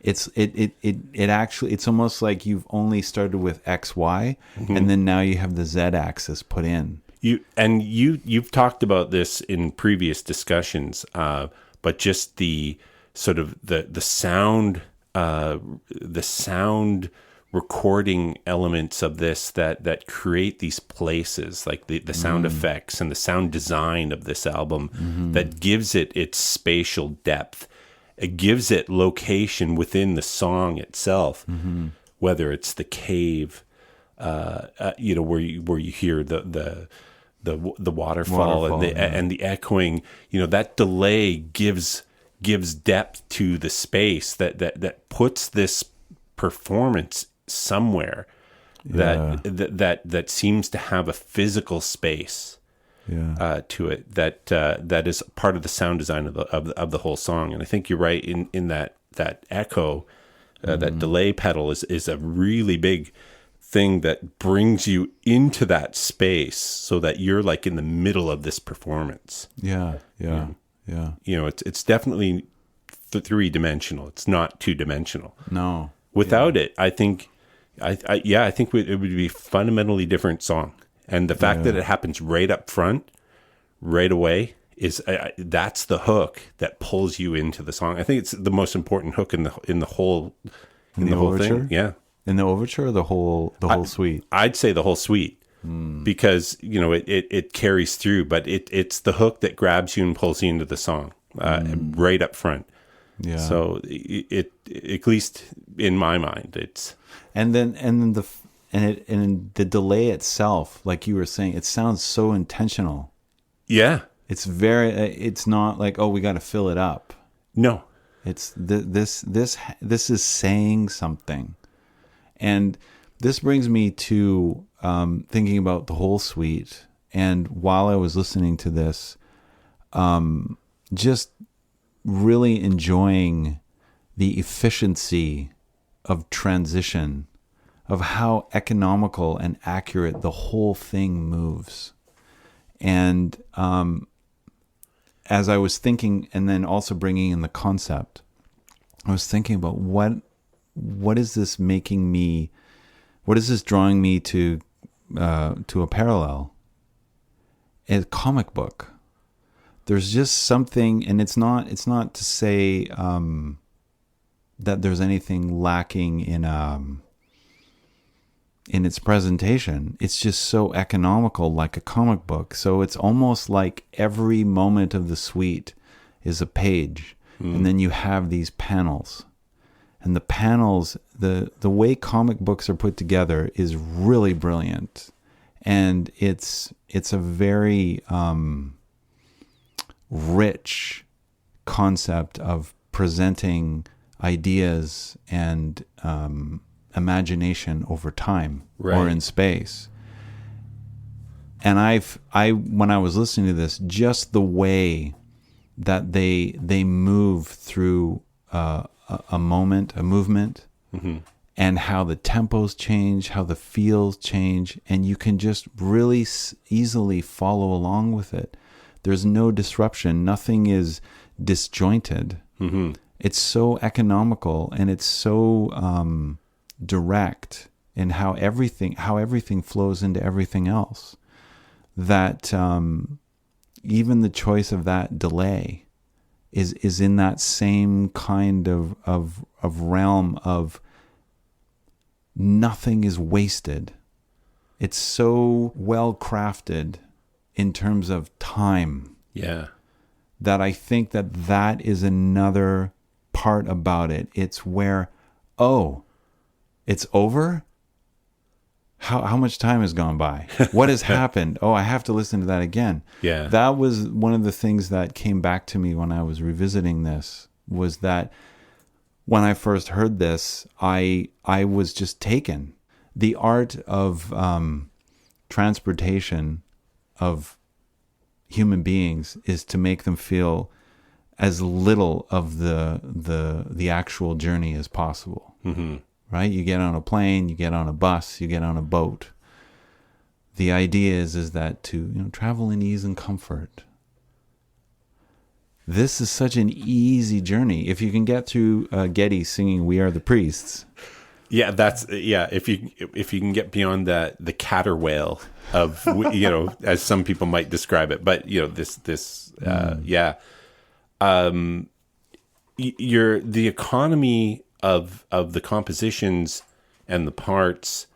It actually, it's almost like you've only started with X, Y, and then now you have the Z axis put in. You've talked about this in previous discussions, but just the sort of the sound recording elements of this that create these places, like the sound effects and the sound design of this album, that gives it its spatial depth. It gives it location within the song itself, whether it's the cave, where you hear the waterfall. And the echoing. That delay gives depth to the space that puts this performance somewhere that seems to have a physical space to it that is part of the sound design of the whole song. And I think you're right in that echo, that delay pedal is a really big thing that brings you into that space so that you're like in the middle of this performance. It's definitely three-dimensional. It's not two-dimensional. No. Without it, I think it would be a fundamentally different song. And the fact that it happens right up front, right away, is that's the hook that pulls you into the song. I think it's the most important hook in the whole overture? thing. Yeah, in the overture, or the whole suite. I'd say the whole suite, because it carries through, but it's the hook that grabs you and pulls you into the song right up front. Yeah. So it at least in my mind, it's and the delay itself, like you were saying, it sounds so intentional. Yeah. It's it's not like, oh, we got to fill it up. No. It's this is saying something. And this brings me to thinking about the whole suite. And while I was listening to this, just really enjoying the efficiency of transition, of how economical and accurate the whole thing moves. And as I was thinking, and then also bringing in the concept, I was thinking about what is this making me, what is this drawing me to a parallel? A comic book. There's just something, and it's not to say that there's anything lacking in its presentation. It's just so economical, like a comic book. So it's almost like every moment of the suite is a page, and then you have these panels. And the panels, the way comic books are put together is really brilliant, and it's a very rich concept of presenting ideas and imagination over time, right, or in space. And when I was listening to this, just the way that they move through a movement, and how the tempos change, how the feels change, and you can just really easily follow along with it. There's no disruption. Nothing is disjointed. It's so economical, and it's so direct in how everything flows into everything else, that even the choice of that delay is in that same kind of realm of nothing is wasted. It's so well crafted in terms of time. Yeah. That I think that is another part about it. It's where, oh, it's over? how much time has gone by? What has happened? Oh, I have to listen to that again. Yeah. That was one of the things that came back to me when I was revisiting this, was that when I first heard this, I was just taken. The art of transportation of human beings is to make them feel as little of the actual journey as possible. Mm-hmm. Right? You get on a plane, you get on a bus, you get on a boat. The idea is that to travel in ease and comfort. This is such an easy journey. If you can get through Getty singing "We Are the Priests." Yeah, if you can get beyond that, the caterwaul of as some people might describe it, but the economy of the compositions and the parts,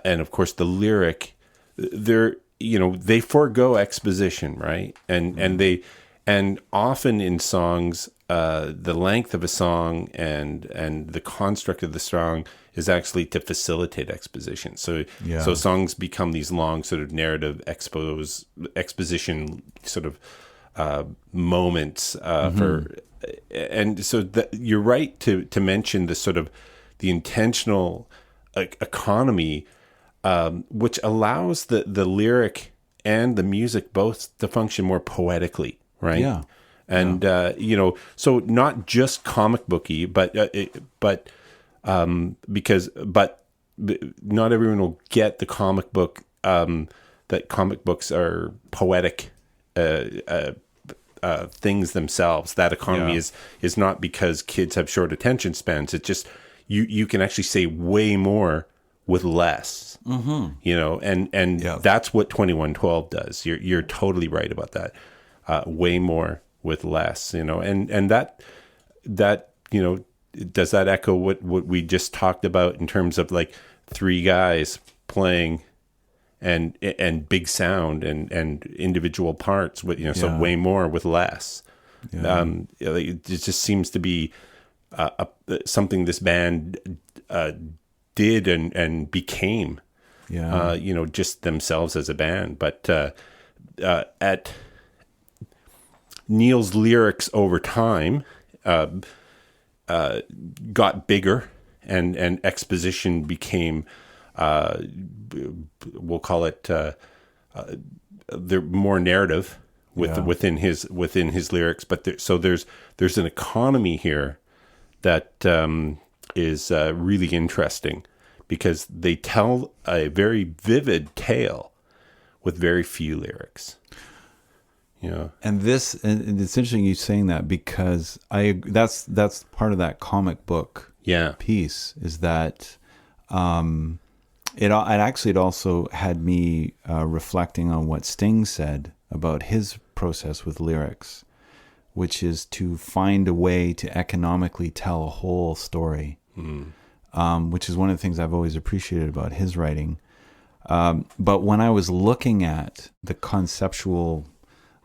and of course the lyric, they forego exposition, right? And often in songs, the length of a song and the construct of the song is actually to facilitate exposition. So songs become these long sort of narrative exposition sort of moments and so you're right to mention the sort of the intentional economy, which allows the lyric and the music both to function more poetically, right? Yeah. And so not just comic booky, but not everyone will get the comic book, that comic books are poetic things themselves. That economy is not because kids have short attention spans. It's just you can actually say way more with less. Mm-hmm. And that's what 2112 does. You're totally right about that. Way more with less, and that does that echo what we just talked about in terms of like three guys playing and big sound and individual parts with so way more with less. It just seems to be something this band did and became just themselves as a band. But at Neil's lyrics over time got bigger and exposition became we'll call it they're more narrative within his lyrics, but there's an economy here that is really interesting because they tell a very vivid tale with very few lyrics. And it's interesting you saying that, because that's part of that comic book piece, is that it also had me reflecting on what Sting said about his process with lyrics, which is to find a way to economically tell a whole story, which is one of the things I've always appreciated about his writing. But when I was looking at the conceptual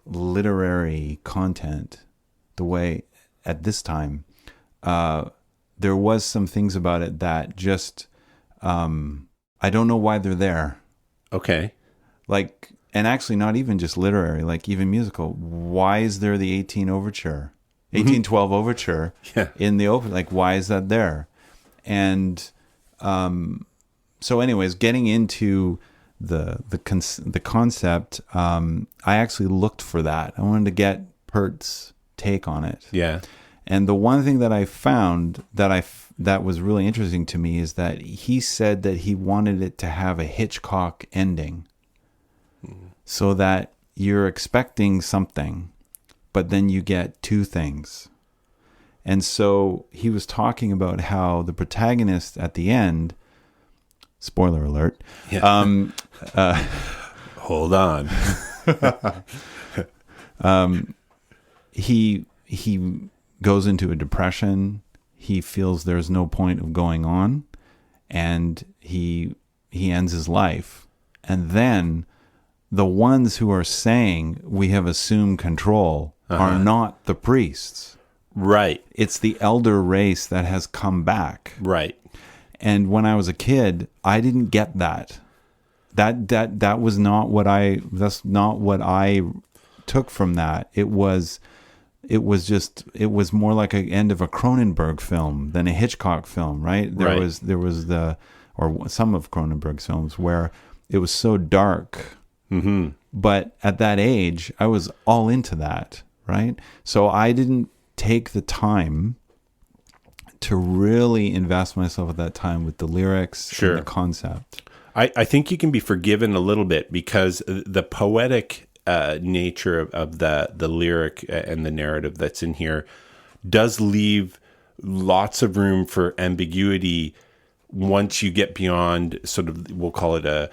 literary content, the way at this time, there was some things about it that just I don't know why they're there. Okay. Like, and actually not even just literary, like even musical. Why is there the 1812 overture in the open? Like, why is that there? And so anyways, getting into the concept, I actually looked for that. I wanted to get Pert's take on it. Yeah. And the one thing that I found that was really interesting to me is that he said that he wanted it to have a Hitchcock ending, so that you're expecting something, but then you get two things. And so he was talking about how the protagonist at the end, spoiler alert, hold on. He goes into a depression. He feels there's no point of going on, and he ends his life. And then the ones who are saying we have assumed control are not the priests. Right. It's the elder race that has come back. Right. And when I was a kid, I didn't get that. That was not what that's not what I took from that. It was more like an end of a Cronenberg film than a Hitchcock film, right? There was some of Cronenberg's films where it was so dark. Mm-hmm. But at that age, I was all into that, right? So I didn't take the time to really invest myself at that time with the lyrics and the concept. I think you can be forgiven a little bit because the poetic nature of the lyric and the narrative that's in here does leave lots of room for ambiguity once you get beyond sort of, we'll call it a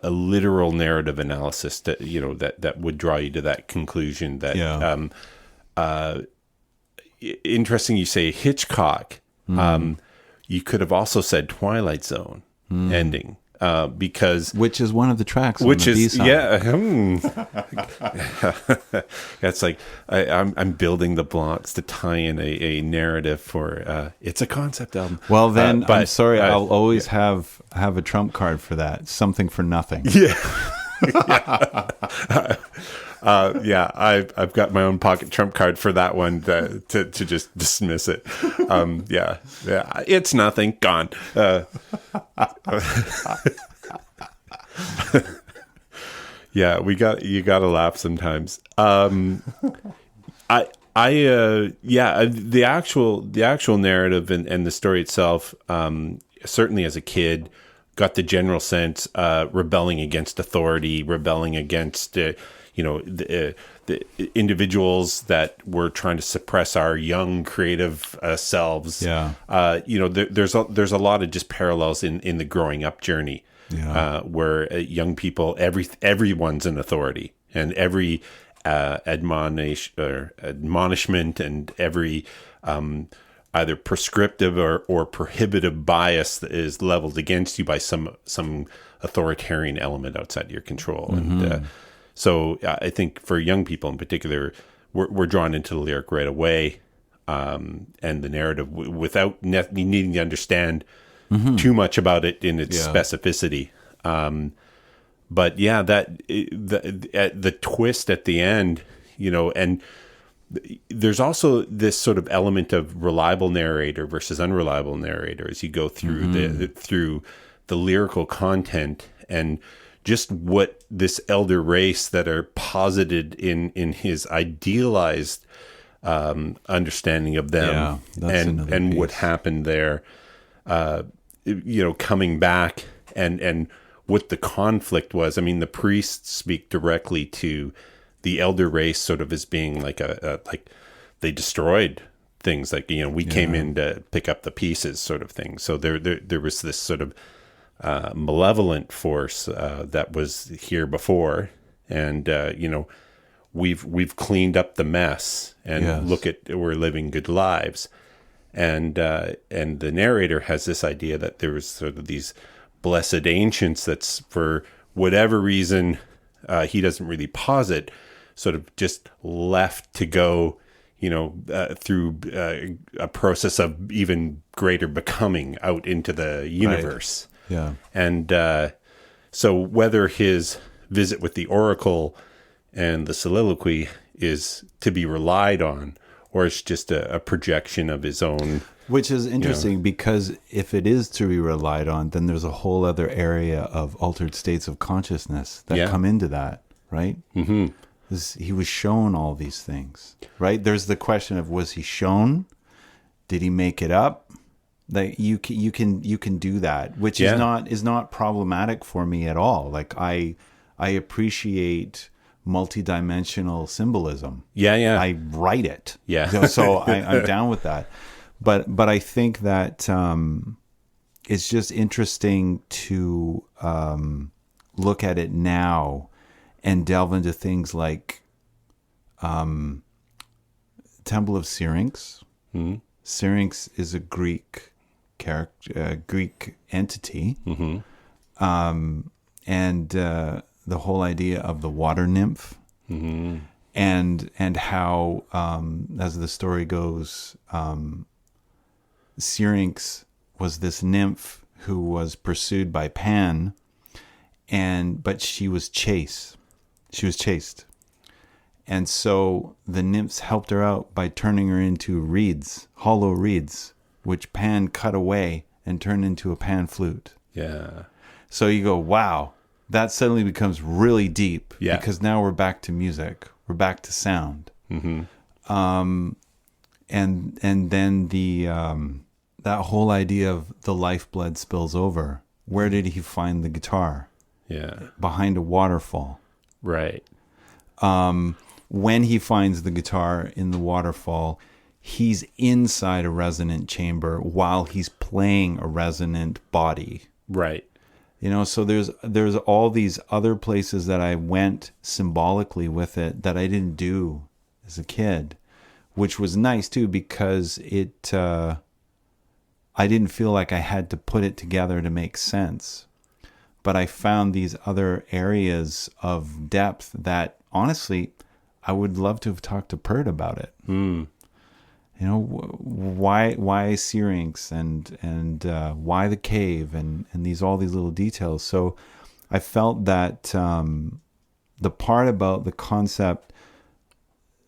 literal narrative analysis that, you know, that would draw you to that conclusion that, interesting you say Hitchcock. You could have also said Twilight Zone ending. Because which is one of the tracks, which on the is B-side. That's like I'm building the blocks to tie in a narrative for it's a concept album. But I'm sorry, I'll always have a trump card for that. Something for nothing. I've got my own pocket trump card for that one to just dismiss it. It's nothing, gone. You got to laugh sometimes. The actual narrative and the story itself, certainly as a kid, got the general sense rebelling against authority, rebelling against the individuals that were trying to suppress our young creative selves. There's a lot of just parallels in the growing up journey, where young people, everyone's an authority, and every admonishment and every either prescriptive or prohibitive bias that is leveled against you by some authoritarian element outside your control. And so I think for young people in particular, we're drawn into the lyric right away, and the narrative without needing to understand too much about it in its specificity. But the twist at the end, and there's also this sort of element of reliable narrator versus unreliable narrator as you go through through the lyrical content and just what this elder race that are posited in his idealized understanding of them and what happened there, coming back and what the conflict was. I mean, the priests speak directly to the elder race sort of as being like like they destroyed things, like, we came in to pick up the pieces sort of thing. So there was this sort of malevolent force that was here before, and we've cleaned up the mess, and look at, we're living good lives, and the narrator has this idea that there was sort of these blessed ancients that's, for whatever reason he doesn't really posit, sort of just left to go through a process of even greater becoming out into the universe. And so whether his visit with the oracle and the soliloquy is to be relied on, or it's just a projection of his own. Which is interesting, because if it is to be relied on, then there's a whole other area of altered states of consciousness that come into that, right? He was shown all these things, right? There's the question of, was he shown? Did he make it up? Like you can do that, which is not problematic for me at all. Like I appreciate multidimensional symbolism. I write it. So I'm down with that. But I think that it's just interesting to look at it now and delve into things like Temple of Syrinx. Syrinx is a Greek Greek entity, and the whole idea of the water nymph, and how, as the story goes, Syrinx was this nymph who was pursued by Pan, but she was chased. She was chased. And so the nymphs helped her out by turning her into reeds, hollow reeds, which Pan cut away and turned into a pan flute. Yeah. So you go, wow, that suddenly becomes really deep. Yeah. Because now we're back to music. We're back to sound. Mm-hmm. And then that whole idea of the lifeblood spills over. Where did he find the guitar? Yeah. Behind a waterfall. Right. When he finds the guitar in the waterfall, he's inside a resonant chamber while he's playing a resonant body. Right. You know, so there's all these other places that I went symbolically with it that I didn't do as a kid, which was nice too, because I didn't feel like I had to put it together to make sense. But I found these other areas of depth that, honestly, I would love to have talked to Pert about it. Mm. You know, why Syrinx and why the cave and all these little details. So I felt that the part about the concept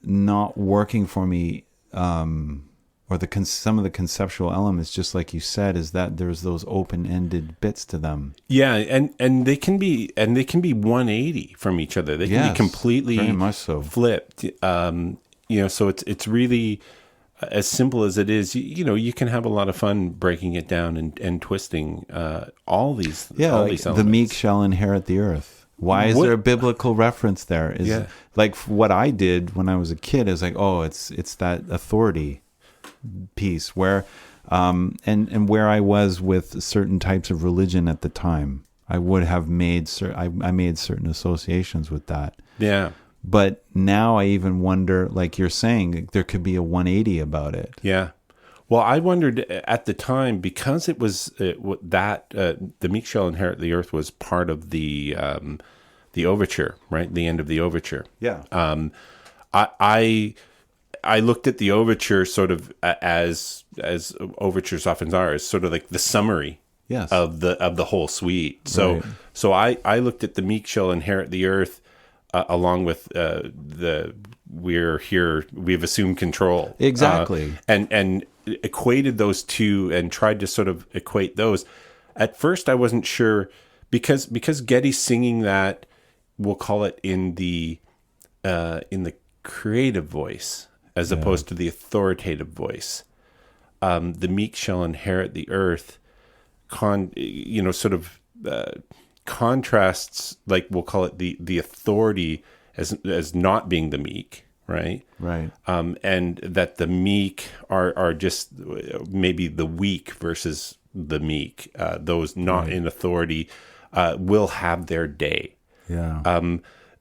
not working for me, or some of the conceptual elements, just like you said, is that there's those open-ended bits to them. Yeah, and they can be 180 from each other. They can be completely very much so flipped. You know, so it's really as simple as it is. You know, you can have a lot of fun breaking it down and twisting all these. Yeah, all like these the elements. meek shall inherit the earth. Why is there a biblical reference there? Like what I did when I was a kid is like, oh, it's that authority piece where and where I was with certain types of religion at the time, I would have made I made certain associations with that. Yeah. But now I even wonder, like you're saying, there could be a 180 about it. Yeah. Well, I wondered at the time, because it was the meek shall inherit the earth was part of the overture, right? The end of the overture. Yeah. I looked at the overture sort of as overtures often are, as sort of like the summary of the whole suite. So Right. so I looked at the meek shall inherit the earth along with we've assumed control. Exactly. And equated those two and tried to sort of equate those. At first I wasn't sure because Getty's singing that, we'll call it in the creative voice as opposed to the authoritative voice. The meek shall inherit the earth, contrasts, like we'll call it the authority as not being the meek, right? Right. And that the meek are just maybe the weak versus the meek. Those not in authority will have their day. Yeah.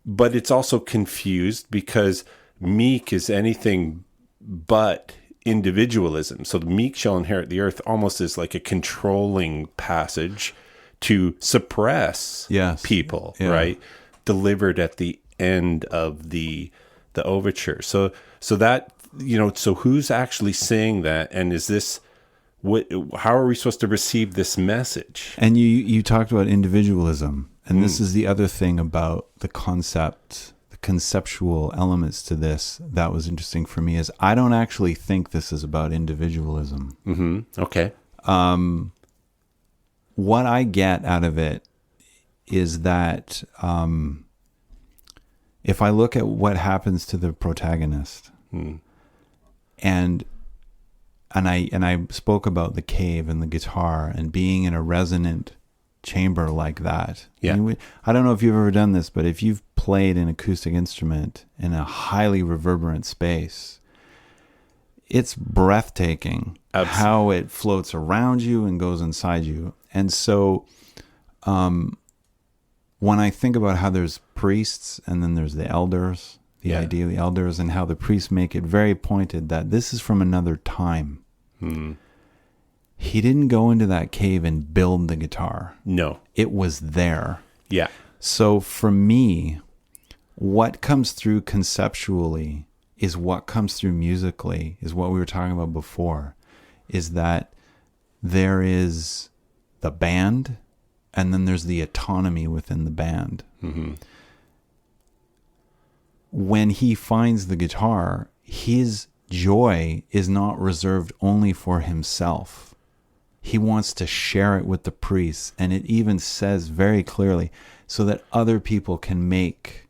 But it's also confused because meek is anything but individualism. So the meek shall inherit the earth almost is like a controlling passage to suppress people, right? Delivered at the end of the overture. So that, so who's actually saying that? And is this, how are we supposed to receive this message? And you talked about individualism. And this is the other thing about the concept, the conceptual elements to this that was interesting for me, is I don't actually think this is about individualism. Mm-hmm. Okay. What I get out of it is that if I look at what happens to the protagonist, and I spoke about the cave and the guitar and being in a resonant chamber like that. Yeah. I don't know if you've ever done this, but if you've played an acoustic instrument in a highly reverberant space, it's breathtaking how it floats around you and goes inside you. And so when I think about how there's priests and then there's the elders, the idea of the elders, and how the priests make it very pointed that this is from another time. He didn't go into that cave and build the guitar. No. It was there. Yeah. So for me, what comes through conceptually is what comes through musically, is what we were talking about before, is that there is the band, and then there's the autonomy within the band. Mm-hmm. When he finds the guitar, his joy is not reserved only for himself. He wants to share it with the priests, and it even says very clearly, so that other people can make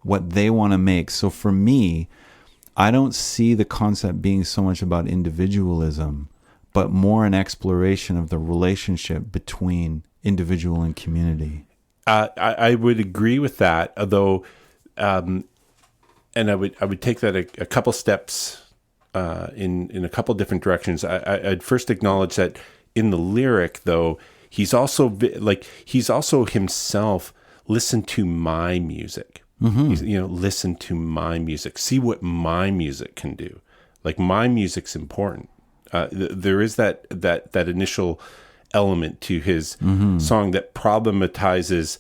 what they want to make. So for me, I don't see the concept being so much about individualism, but more an exploration of the relationship between individual and community. I would agree with that, although, and I would take that a couple steps in a couple different directions. I'd first acknowledge that in the lyric, though, he's also himself. Listen to my music. Mm-hmm. Listen to my music. See what my music can do. Like, my music's important. There is that initial element to his song that problematizes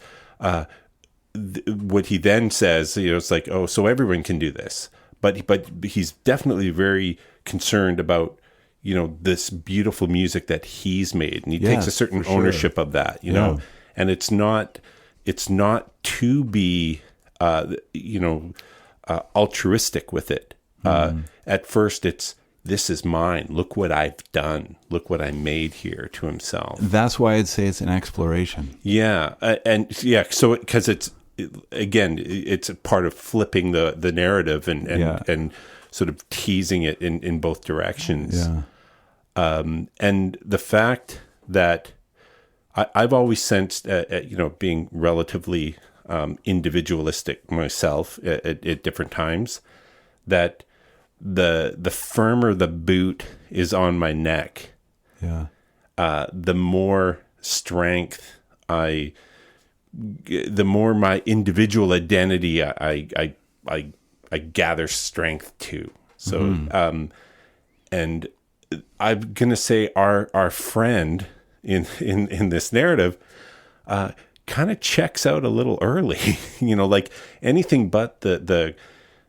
what he then says. It's like, oh, so everyone can do this, but he's definitely very concerned about this beautiful music that he's made, and he takes a certain ownership of that. And it's not to be altruistic with it. At first, it's, this is mine. Look what I've done. Look what I made here, to himself. That's why I'd say it's an exploration. Yeah. So because it's a part of flipping the narrative and sort of teasing it in both directions. Yeah. And the fact that I've always sensed, being relatively individualistic myself at different times, that the firmer the boot is on my neck, the more strength the more my individual identity I gather strength to. So, and I'm gonna say our friend in this narrative kind of checks out a little early, like anything but the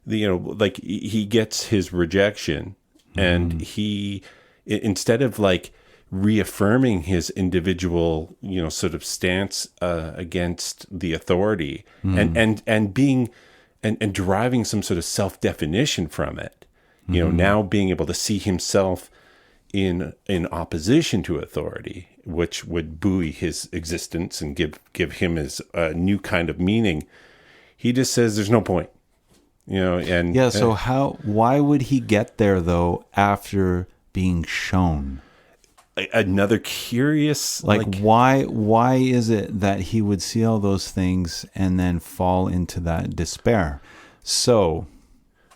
like he gets his rejection, and he, instead of like reaffirming his individual, sort of stance against the authority, and being and deriving some sort of self-definition from it, now being able to see himself in opposition to authority, which would buoy his existence and give him his new kind of meaning. He just says there's no point. So why would he get there though after being shown? Another curious, why is it that he would see all those things and then fall into that despair? So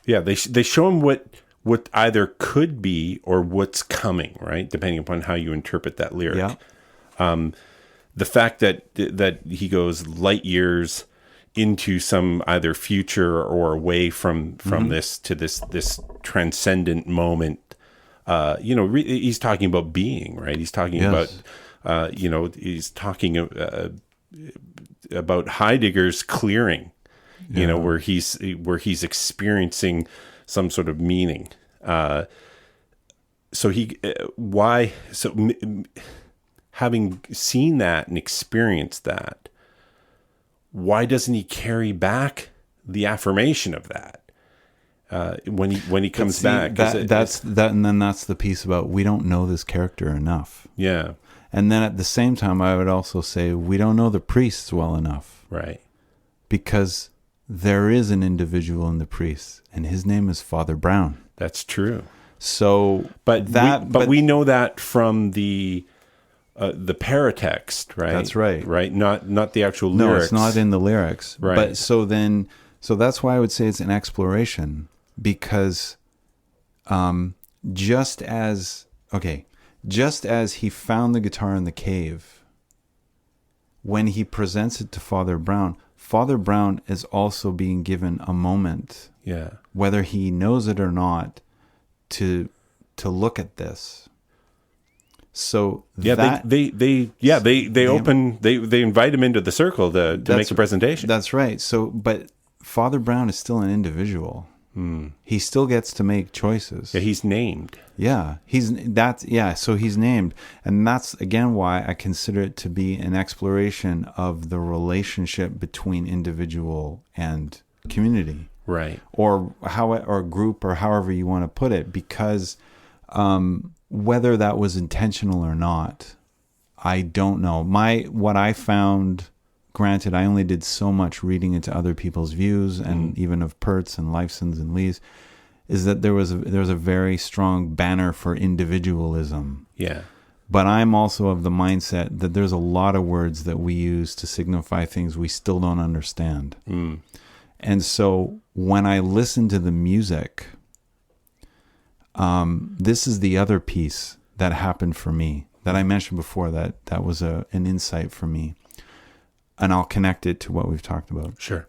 they show him what either could be or what's coming, right? Depending upon how you interpret that lyric. Yeah. The fact that he goes light years into some either future or away from this to this transcendent moment. He's talking about being, right? He's talking about, he's talking about Heidegger's clearing, where he's experiencing some sort of meaning. Having seen that and experienced that, why doesn't he carry back the affirmation of that when he comes back? And then that's the piece about, we don't know this character enough. Yeah. And then at the same time, I would also say we don't know the priests well enough. Right. Because there is an individual in the priests, and his name is Father Brown. That's true. So, but we know that from the paratext, right? That's right. Right. Not the actual lyrics. No, it's not in the lyrics. Right. But so that's why I would say it's an exploration, because just as he found the guitar in the cave, when he presents it to Father Brown is also being given a moment, whether he knows it or not, to look at this. So they invite him into the circle to make a presentation. That's right. So, but Father Brown is still an individual. He still gets to make choices. Yeah, he's named. Yeah, so he's named. And that's, again, why I consider it to be an exploration of the relationship between individual and community. Right. Or group, or however you want to put it, because whether that was intentional or not, I don't know. What I found, granted, I only did so much reading into other people's views, and even of Pert's and Lifeson's and Lee's, is that there was a very strong banner for individualism. Yeah. But I'm also of the mindset that there's a lot of words that we use to signify things we still don't understand. And so when I listen to the music, this is the other piece that happened for me that I mentioned before, that was an insight for me. And I'll connect it to what we've talked about. Sure.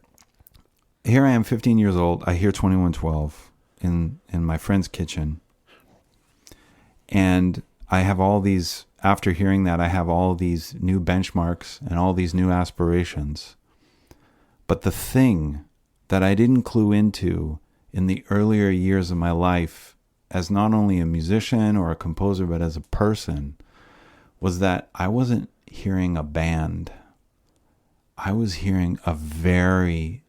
Here I am, 15 years old. I hear 2112 in my friend's kitchen. And I have all these, after hearing that, I have all these new benchmarks and all these new aspirations. But the thing that I didn't clue into in the earlier years of my life, as not only a musician or a composer, but as a person, was that I wasn't hearing a band. I was hearing a very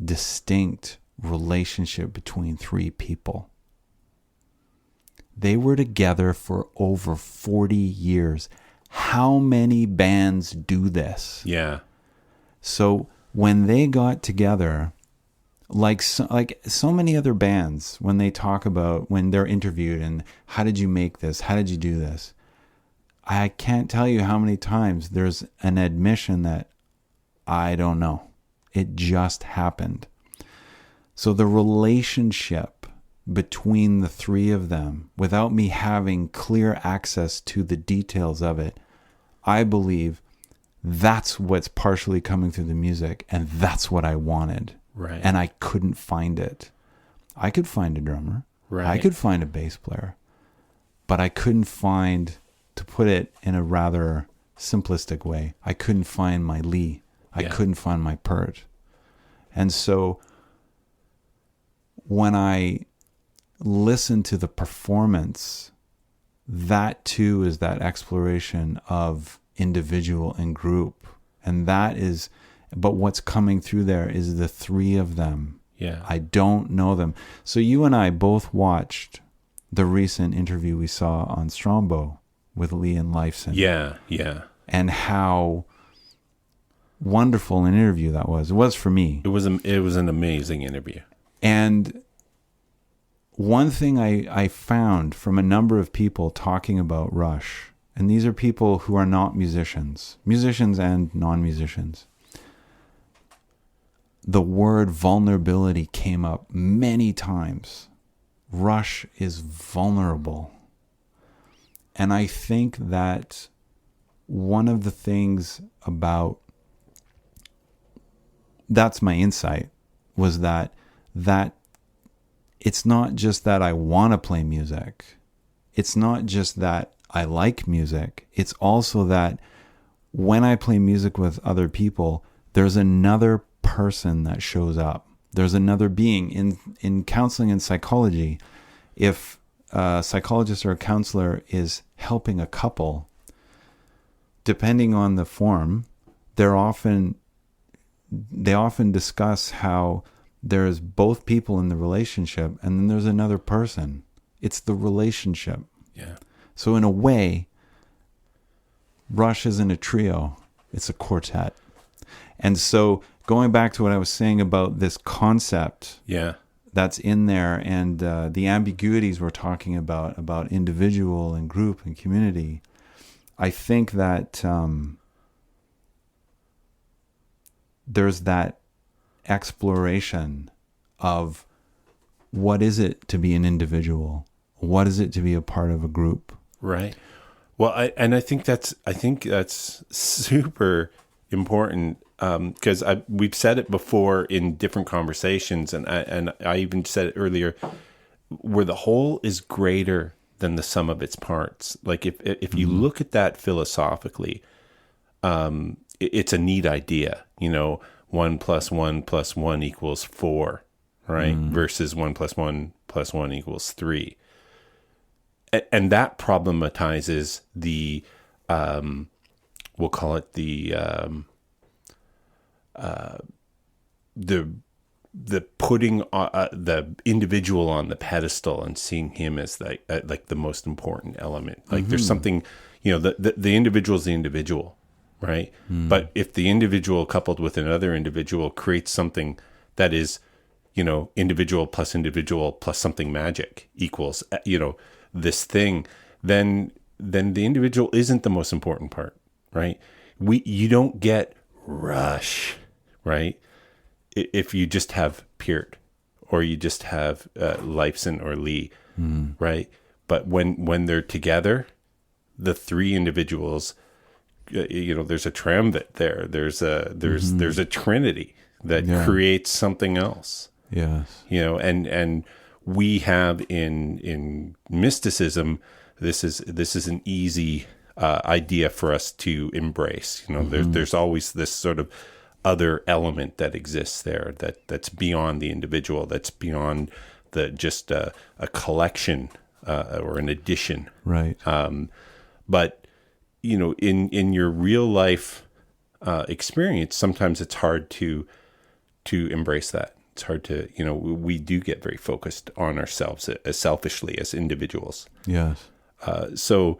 distinct relationship between three people. They were together for over 40 years. How many bands do this? Yeah. So when they got together, like so many other bands, when they talk about, when they're interviewed and how did you make this? How did you do this? I can't tell you how many times there's an admission that I don't know. It just happened. So the relationship between the three of them, without me having clear access to the details of it, I believe that's what's partially coming through the music, and that's what I wanted. Right. And I couldn't find it. I could find a drummer. Right. I could find a bass player. But I couldn't find, to put it in a rather simplistic way, I couldn't find my Lee. I couldn't find my Pert. And so when I listen to the performance, that too is that exploration of individual and group. And that is, but what's coming through there is the three of them. Yeah. I don't know them. So you and I both watched the recent interview we saw on Strombo with Lee and Lifeson. Yeah, yeah. And how wonderful an interview that was. It was for me. It was an amazing interview. And one thing I found from a number of people talking about Rush, and these are people who are not musicians and non-musicians, the word vulnerability came up many times. Rush is vulnerable. And I think that one of the things about, that's my insight, was that it's not just that I want to play music. It's not just that I like music. It's also that when I play music with other people, there's another person that shows up. There's another being. In counseling and psychology, if a psychologist or a counselor is helping a couple, depending on the form, they often discuss how there's both people in the relationship and then there's another person. It's the relationship. Yeah. So in a way, Rush isn't a trio, it's a quartet. And so going back to what I was saying about this concept that's in there, and the ambiguities we're talking about individual and group and community, I think that there's that exploration of what is it to be an individual? What is it to be a part of a group? Right. Well, I think that's super important, because we've said it before in different conversations, and I even said it earlier, where the whole is greater than the sum of its parts. Like if you look at that philosophically, it's a neat idea. 1 + 1 + 1 = 4, right? Versus 1 + 1 + 1 = 3. And that problematizes the, we'll call it the putting the individual on the pedestal and seeing him as like the most important element. Like there's something, the individual is the individual, right? But if the individual coupled with another individual creates something that is, individual plus something magic equals, this thing, then the individual isn't the most important part, right? You don't get Rush, right? If you just have Peart, or you just have Leifson or Lee, right? But when they're together, the three individuals, there's a triumvirate there. There's a trinity that creates something else. Yes. And we have in mysticism, this is an easy idea for us to embrace. There's always this sort of other element that exists there that's beyond the individual, that's beyond just a collection or an addition. Right. But in your real life experience, sometimes it's hard to embrace that. It's hard to, we do get very focused on ourselves as selfishly as individuals. Yes. So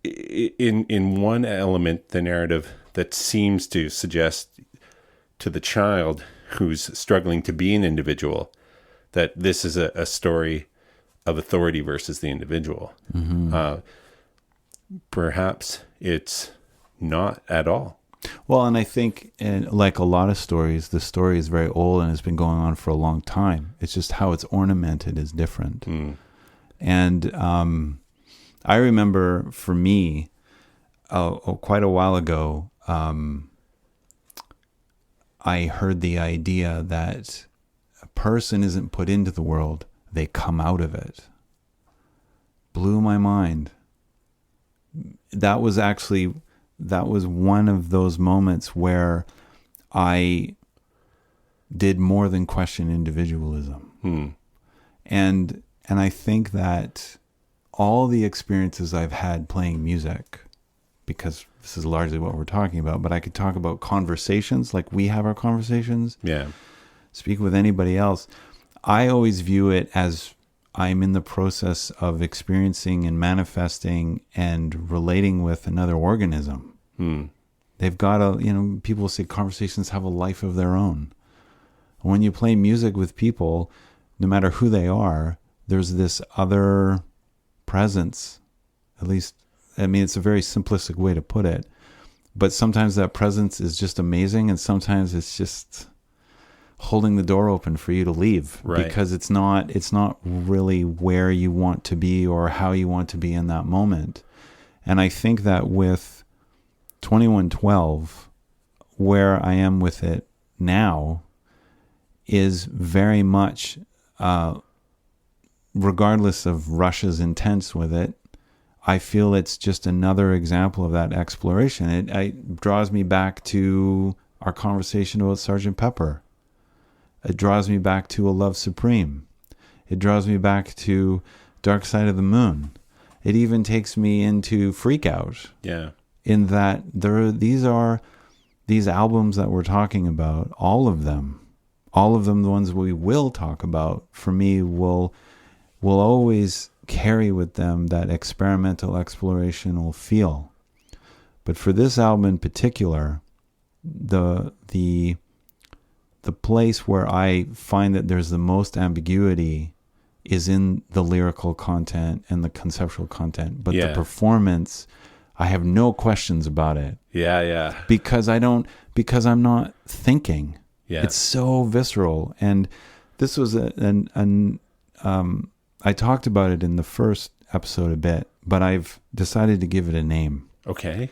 in one element, the narrative that seems to suggest to the child who's struggling to be an individual that this is a story of authority versus the individual. Perhaps it's not at all. Well, and I think, like a lot of stories, the story is very old and has been going on for a long time. It's just how it's ornamented is different. And I remember for me, quite a while ago, I heard the idea that a person isn't put into the world, they come out of it. Blew my mind. That was one of those moments where I did more than question individualism. And I think that all the experiences I've had playing music, because this is largely what we're talking about, but I could talk about conversations, like we have our conversations. Yeah. Speak with anybody else. I always view it as I'm in the process of experiencing and manifesting and relating with another organism. They've got people say conversations have a life of their own. When you play music with people, no matter who they are, there's this other presence. At least, it's a very simplistic way to put it. But sometimes that presence is just amazing, and sometimes it's just holding the door open for you to leave, right? Because it's not really where you want to be or how you want to be in that moment. And I think that with 2112, where I am with it now is very much, regardless of Rush's intents with it, I feel it's just another example of that exploration. It draws me back to our conversation about Sgt. Pepper. It draws me back to A Love Supreme. It draws me back to Dark Side of the Moon. It even takes me into Freak Out. Yeah. In that these albums that we're talking about, all of them, the ones we will talk about, for me will always carry with them that experimental, explorational feel. But for this album in particular, the place where I find that there's the most ambiguity is in the lyrical content and the conceptual content. But the performance, I have no questions about it. Yeah. Because I'm not thinking. Yeah. It's so visceral. And this was I talked about it in the first episode a bit, but I've decided to give it a name. Okay.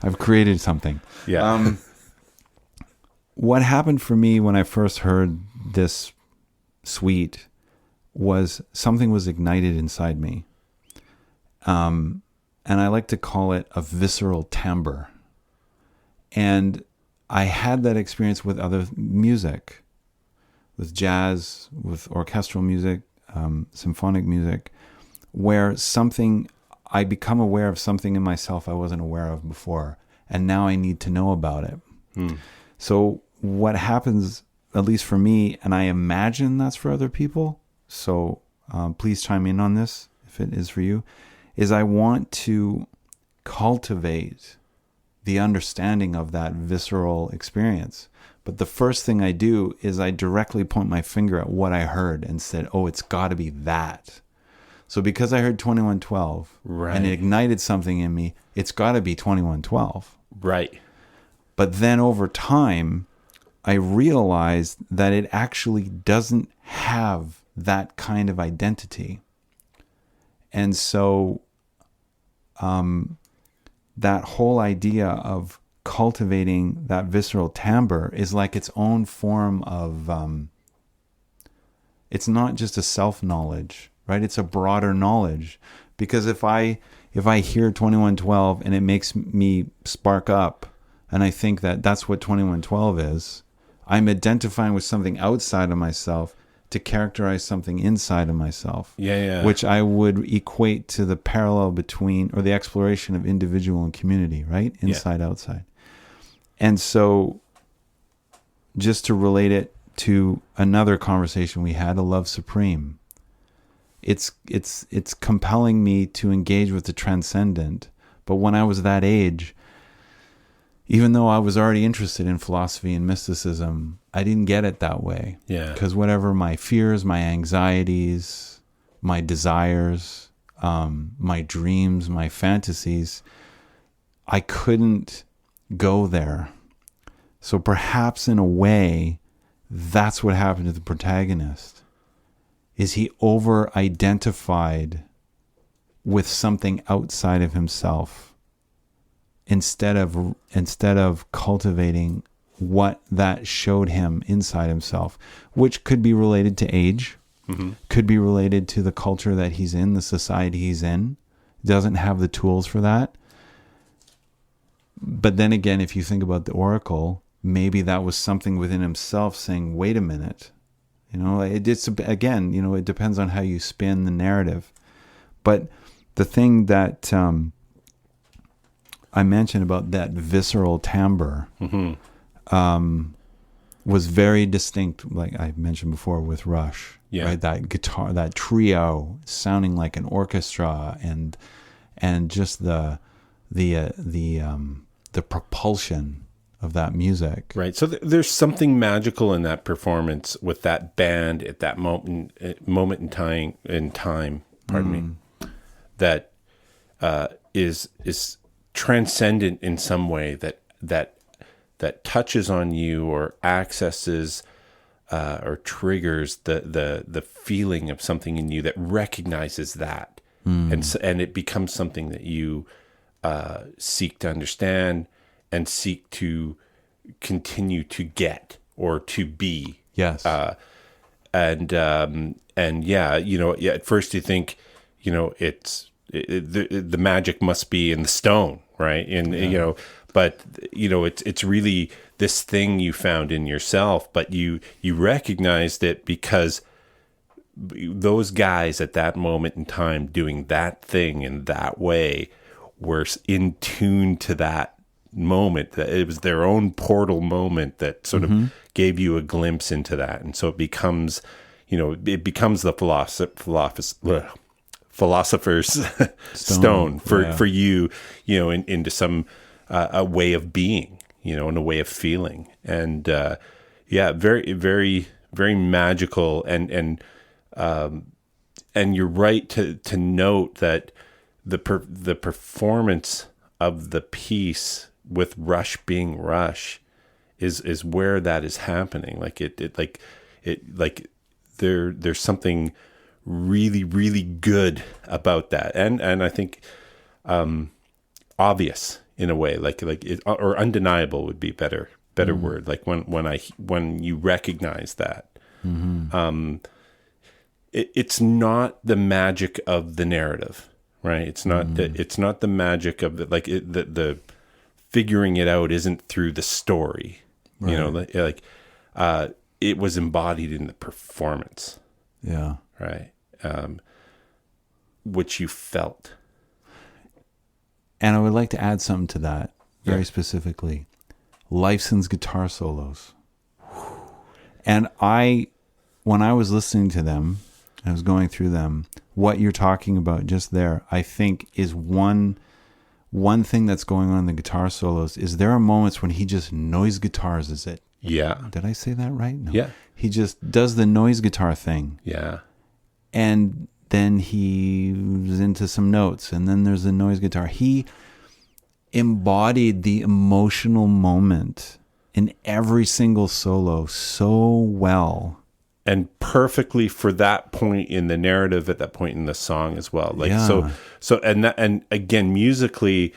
I've created something. Yeah. What happened for me when I first heard this suite was something was ignited inside me. And I like to call it a visceral timbre. And I had that experience with other music. jazz, with orchestral music, symphonic music, where I become aware of something in myself I wasn't aware of before, and now I need to know about it. So what happens, at least for me, and I imagine that's for other people, so please chime in on this if it is for you, is I want to cultivate the understanding of that visceral experience. But the first thing I do is I directly point my finger at what I heard and said, oh, it's got to be that. So because I heard 2112 and it ignited something in me, it's got to be 2112. Right. But then over time, I realized that it actually doesn't have that kind of identity. And so that whole idea of cultivating that visceral timbre is like its own form of, it's not just a self-knowledge, right? It's a broader knowledge. Because if I hear 2112 and it makes me spark up, and I think that that's what 2112 is, I'm identifying with something outside of myself to characterize something inside of myself. Which I would equate to the parallel between, or the exploration of individual and community, right? Inside, outside. And so just to relate it to another conversation we had, a love supreme, it's compelling me to engage with the transcendent. But when I was that age, even though I was already interested in philosophy and mysticism, I didn't get it that way. Because whatever my fears, my anxieties, my desires, my dreams, my fantasies, I couldn't go there. So perhaps in a way, that's what happened to the protagonist, is he over-identified with something outside of himself instead of cultivating what that showed him inside himself, which could be related to age, could be related to the culture that he's in, the society he's in, doesn't have the tools for that. But then again, if you think about the oracle, maybe that was something within himself saying, wait a minute, it's again, it depends on how you spin the narrative. But the thing that I mentioned about that visceral timbre was very distinct, like I mentioned before with Rush, right? That guitar, that trio sounding like an orchestra, and just the propulsion of that music. Right. So there's something magical in that performance with that band at that moment in time, pardon me, that is transcendent in some way, that touches on you or accesses or triggers the feeling of something in you that recognizes that, and it becomes something that you seek to understand and seek to continue to get or to be. Yes. And at first you think, the magic must be in the stone, right? But it's really this thing you found in yourself, but you recognized it because those guys at that moment in time doing that thing in that way were in tune to that moment. That it was their own portal moment that sort of gave you a glimpse into that. And so it becomes the philosopher's stone for you, into some a way of being, and a way of feeling. And very, very, very magical. And you're right to note that the performance of the piece with Rush being Rush is where that is happening. There's something really, really good about that, and I think obvious in a way, or undeniable would be better word. Like when you recognize that, it's not the magic of the narrative, right? It's not the magic of the figuring it out isn't through the story, right. it was embodied in the performance, Yeah. right? Which you felt. And I would like to add something to that very Yeah. specifically. Lifeson's guitar solos. And when I was listening to them, I was going through them, what you're talking about just there, I think is one thing that's going on in the guitar solos is there are moments when he just noise guitars is it. Yeah. Did I say that right? No. Yeah. He just does the noise guitar thing. Yeah. And then he's into some notes, and then there's the noise guitar. He embodied the emotional moment in every single solo so well. And perfectly for that point in the narrative, at that point in the song as well. Like, Yeah. so, and again, musically,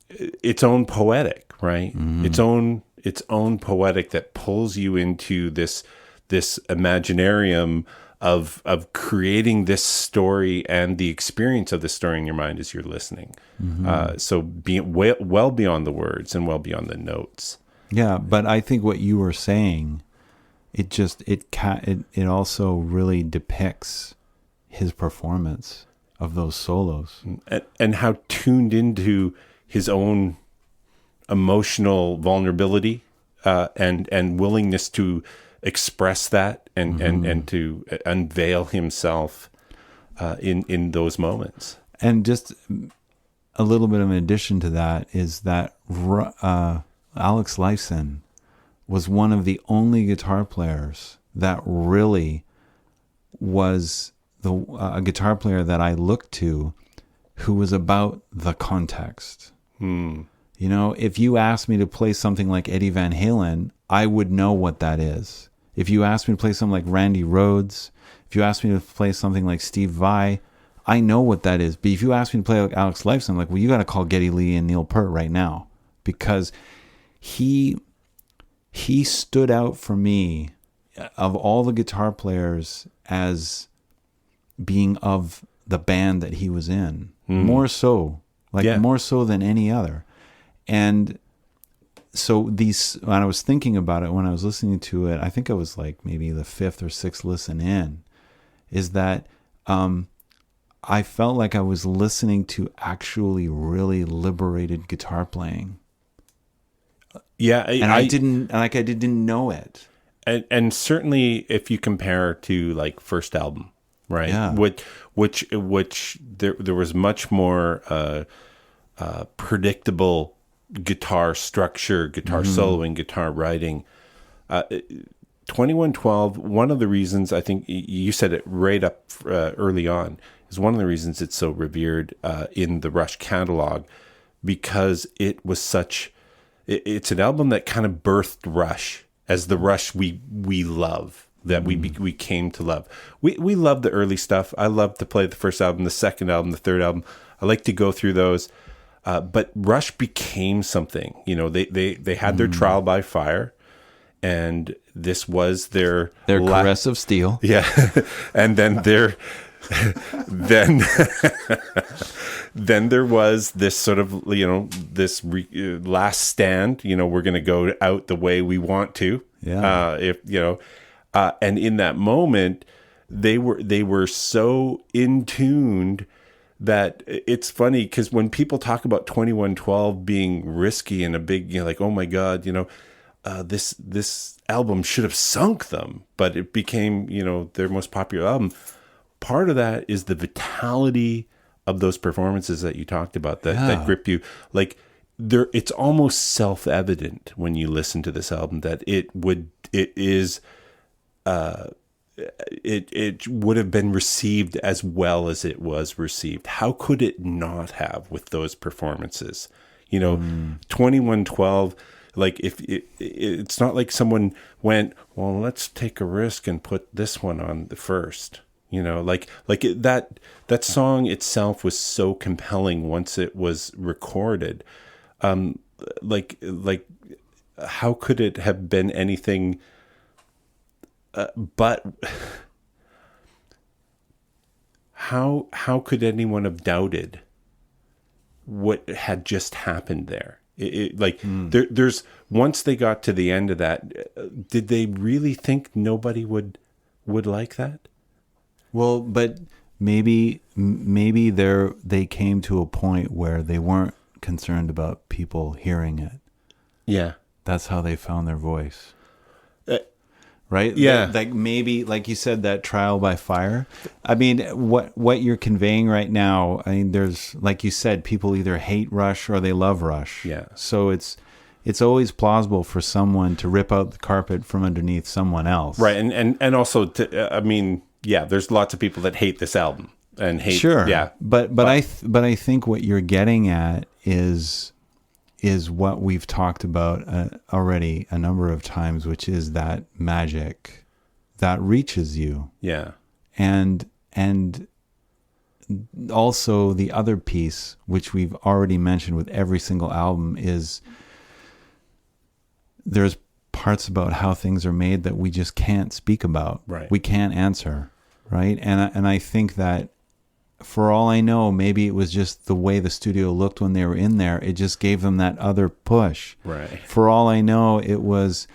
its own poetic, right? Mm-hmm. Its own poetic that pulls you into this imaginarium of creating this story and the experience of the story in your mind as you're listening. Mm-hmm. So being well beyond the words and well beyond the notes. Yeah, but I think what you were saying, it also really depicts his performance of those solos. And how tuned into his own emotional vulnerability and willingness to express that and to unveil himself in those moments. And just a little bit of an addition to that is that Alex Lifeson was one of the only guitar players that really was a guitar player that I looked to who was about the context. You know, if you asked me to play something like Eddie Van Halen, I would know what that is. If you asked me to play something like Randy Rhoads, if you asked me to play something like Steve Vai, I know what that is. But if you ask me to play like Alex Lifeson, I'm like, well, you got to call Geddy Lee and Neil Peart right now, because he stood out for me of all the guitar players as being of the band that he was in, more so than any other. And so when I was thinking about it, when I was listening to it, I think I was like maybe the fifth or sixth listen in, is that I felt like I was listening to actually really liberated guitar playing. Yeah, I didn't know it. And certainly if you compare to like first album, right? Yeah. Which there was much more predictable guitar structure, guitar soloing, guitar writing. 2112, one of the reasons, I think you said it right up early on, is one of the reasons it's so revered in the Rush catalog, because it was it's an album that kind of birthed Rush as the Rush we love, that we came to love. We love the early stuff. I love to play the first album, the second album, the third album. I like to go through those. But Rush became something. You know, they had their Trial by Fire, and this was their Caress of Steel. Yeah, and then then there was this sort of, you know, this last stand. You know, we're going to go out the way we want to. Yeah. If you know, and in that moment, they were so in tuned that it's funny, because when people talk about 2112 being risky and a big, you know, like, oh my God, you know, this album should have sunk them, but it became, you know, their most popular album. Part of that is the vitality of those performances that you talked about that grip you. Like, it's almost self-evident when you listen to this album that it would have been received as well as it was received. How could it not have, with those performances? You know, 2112, like, if it's not like someone went, well, let's take a risk and put this one on the first. You know, that song itself was so compelling once it was recorded. Like how could it have been anything but how could anyone have doubted what had just happened there? There's once they got to the end of that, did they really think nobody would like that? Well, but maybe they came to a point where they weren't concerned about people hearing it. Yeah. That's how they found their voice. Right? Yeah. Like maybe, like you said, that trial by fire. I mean, what you're conveying right now, I mean, there's, like you said, people either hate Rush or they love Rush. Yeah. So it's always plausible for someone to rip out the carpet from underneath someone else. Right. And also, there's lots of people that hate this album and hate. Sure. Yeah. But I think what you're getting at is what we've talked about already a number of times, which is that magic that reaches you. Yeah. And also the other piece, which we've already mentioned with every single album, is there's parts about how things are made that we just can't speak about. Right. We can't answer. Right. And I think that, for all I know, maybe it was just the way the studio looked when they were in there. It just gave them that other push. Right. For all I know, it was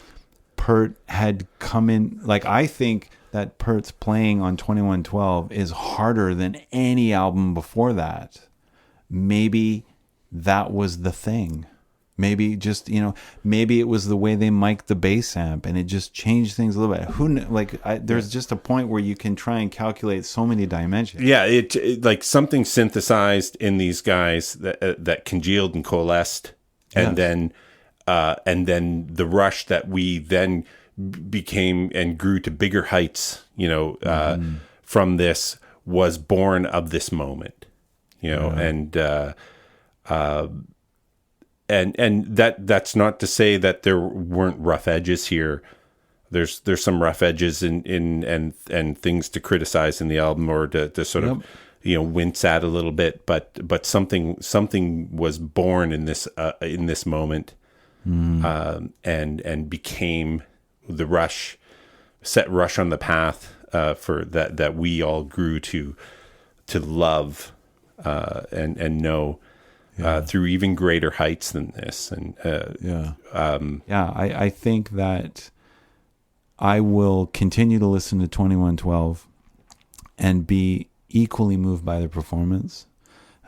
Pert had come in. Like, I think that Pert's playing on 2112 is harder than any album before that. Maybe that was the thing. Maybe just, maybe it was the way they mic'd the bass amp and it just changed things a little bit. There's just a point where you can try and calculate so many dimensions. Yeah, it like something synthesized in these guys that congealed and coalesced, and then the Rush that we then became and grew to bigger heights. From this was born of this moment. And that's not to say that there weren't rough edges here. There's some rough edges and things to criticize in the album or to sort of wince at a little bit. But something was born in this moment, and became the Rush, set Rush on the path for that we all grew to love and know. Through even greater heights than this. And I think that I will continue to listen to 2112 and be equally moved by the performance.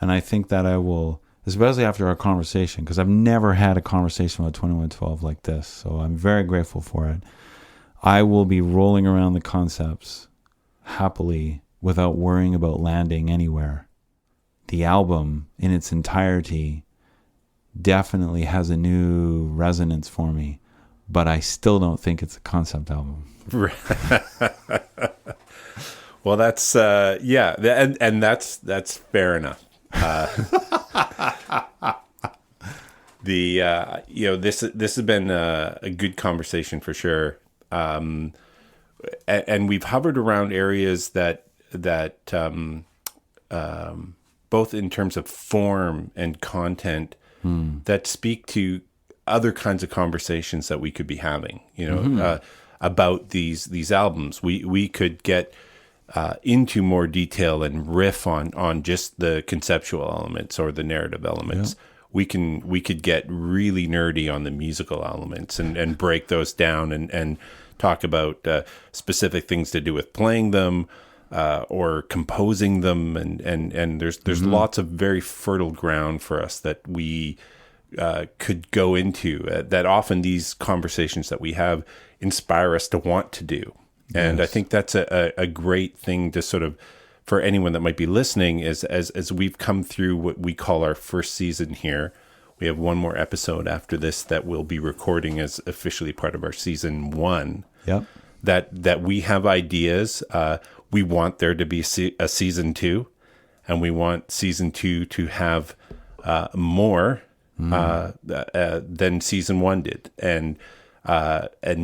And I think that I will, especially after our conversation, because I've never had a conversation about 2112 like this, so I'm very grateful for it. I will be rolling around the concepts happily without worrying about landing anywhere. The album in its entirety definitely has a new resonance for me, but I still don't think it's a concept album. Well, that's and that's fair enough. This has been a good conversation for sure, and we've hovered around areas that both in terms of form and content, that speak to other kinds of conversations that we could be having, about these albums. We could get into more detail and riff on just the conceptual elements or the narrative elements. Yeah. We could get really nerdy on the musical elements and break those down and talk about specific things to do with playing them, or composing them, and there's lots of very fertile ground for us that we could go into, that often these conversations that we have inspire us to want to do. And yes. I think that's a great thing to sort of, for anyone that might be listening, is as we've come through what we call our first season here. We have one more episode after this that we'll be recording as officially part of our season 1. Yep. That we have ideas. We want there to be a season 2, and we want season 2 to have more than season 1 did. And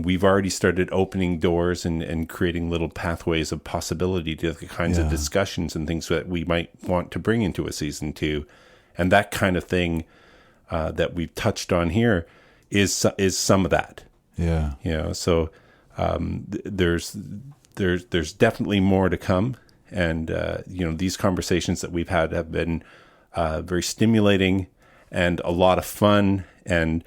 we've already started opening doors and creating little pathways of possibility to the kinds of discussions and things that we might want to bring into a season 2. And that kind of thing that we've touched on here is some of that. Yeah. So there's definitely more to come, and these conversations that we've had have been very stimulating and a lot of fun, and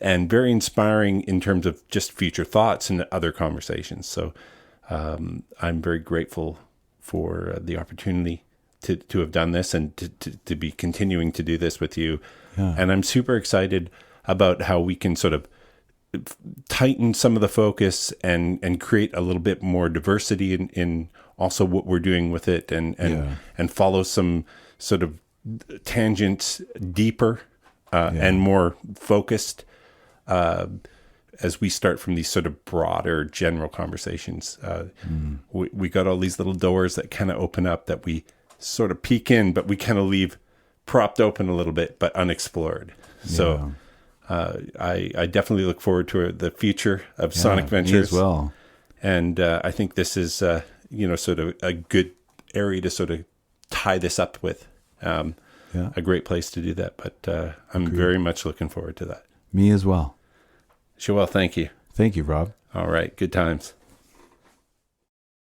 very inspiring in terms of just future thoughts and other conversations. So I'm very grateful for the opportunity to have done this and to be continuing to do this with you. Yeah. And I'm super excited about how we can sort of tighten some of the focus and create a little bit more diversity in also what we're doing with it, and follow some sort of tangents deeper and more focused as we start from these sort of broader general conversations. We got all these little doors that kind of open up that we sort of peek in, but we kind of leave propped open a little bit, but unexplored. So I definitely look forward to the future of Sonic Ventures me as well. And I think this is, sort of a good area to sort of tie this up with. A great place to do that. But I'm very much looking forward to that. Me as well. Joël, thank you. Thank you, Rob. All right. Good times.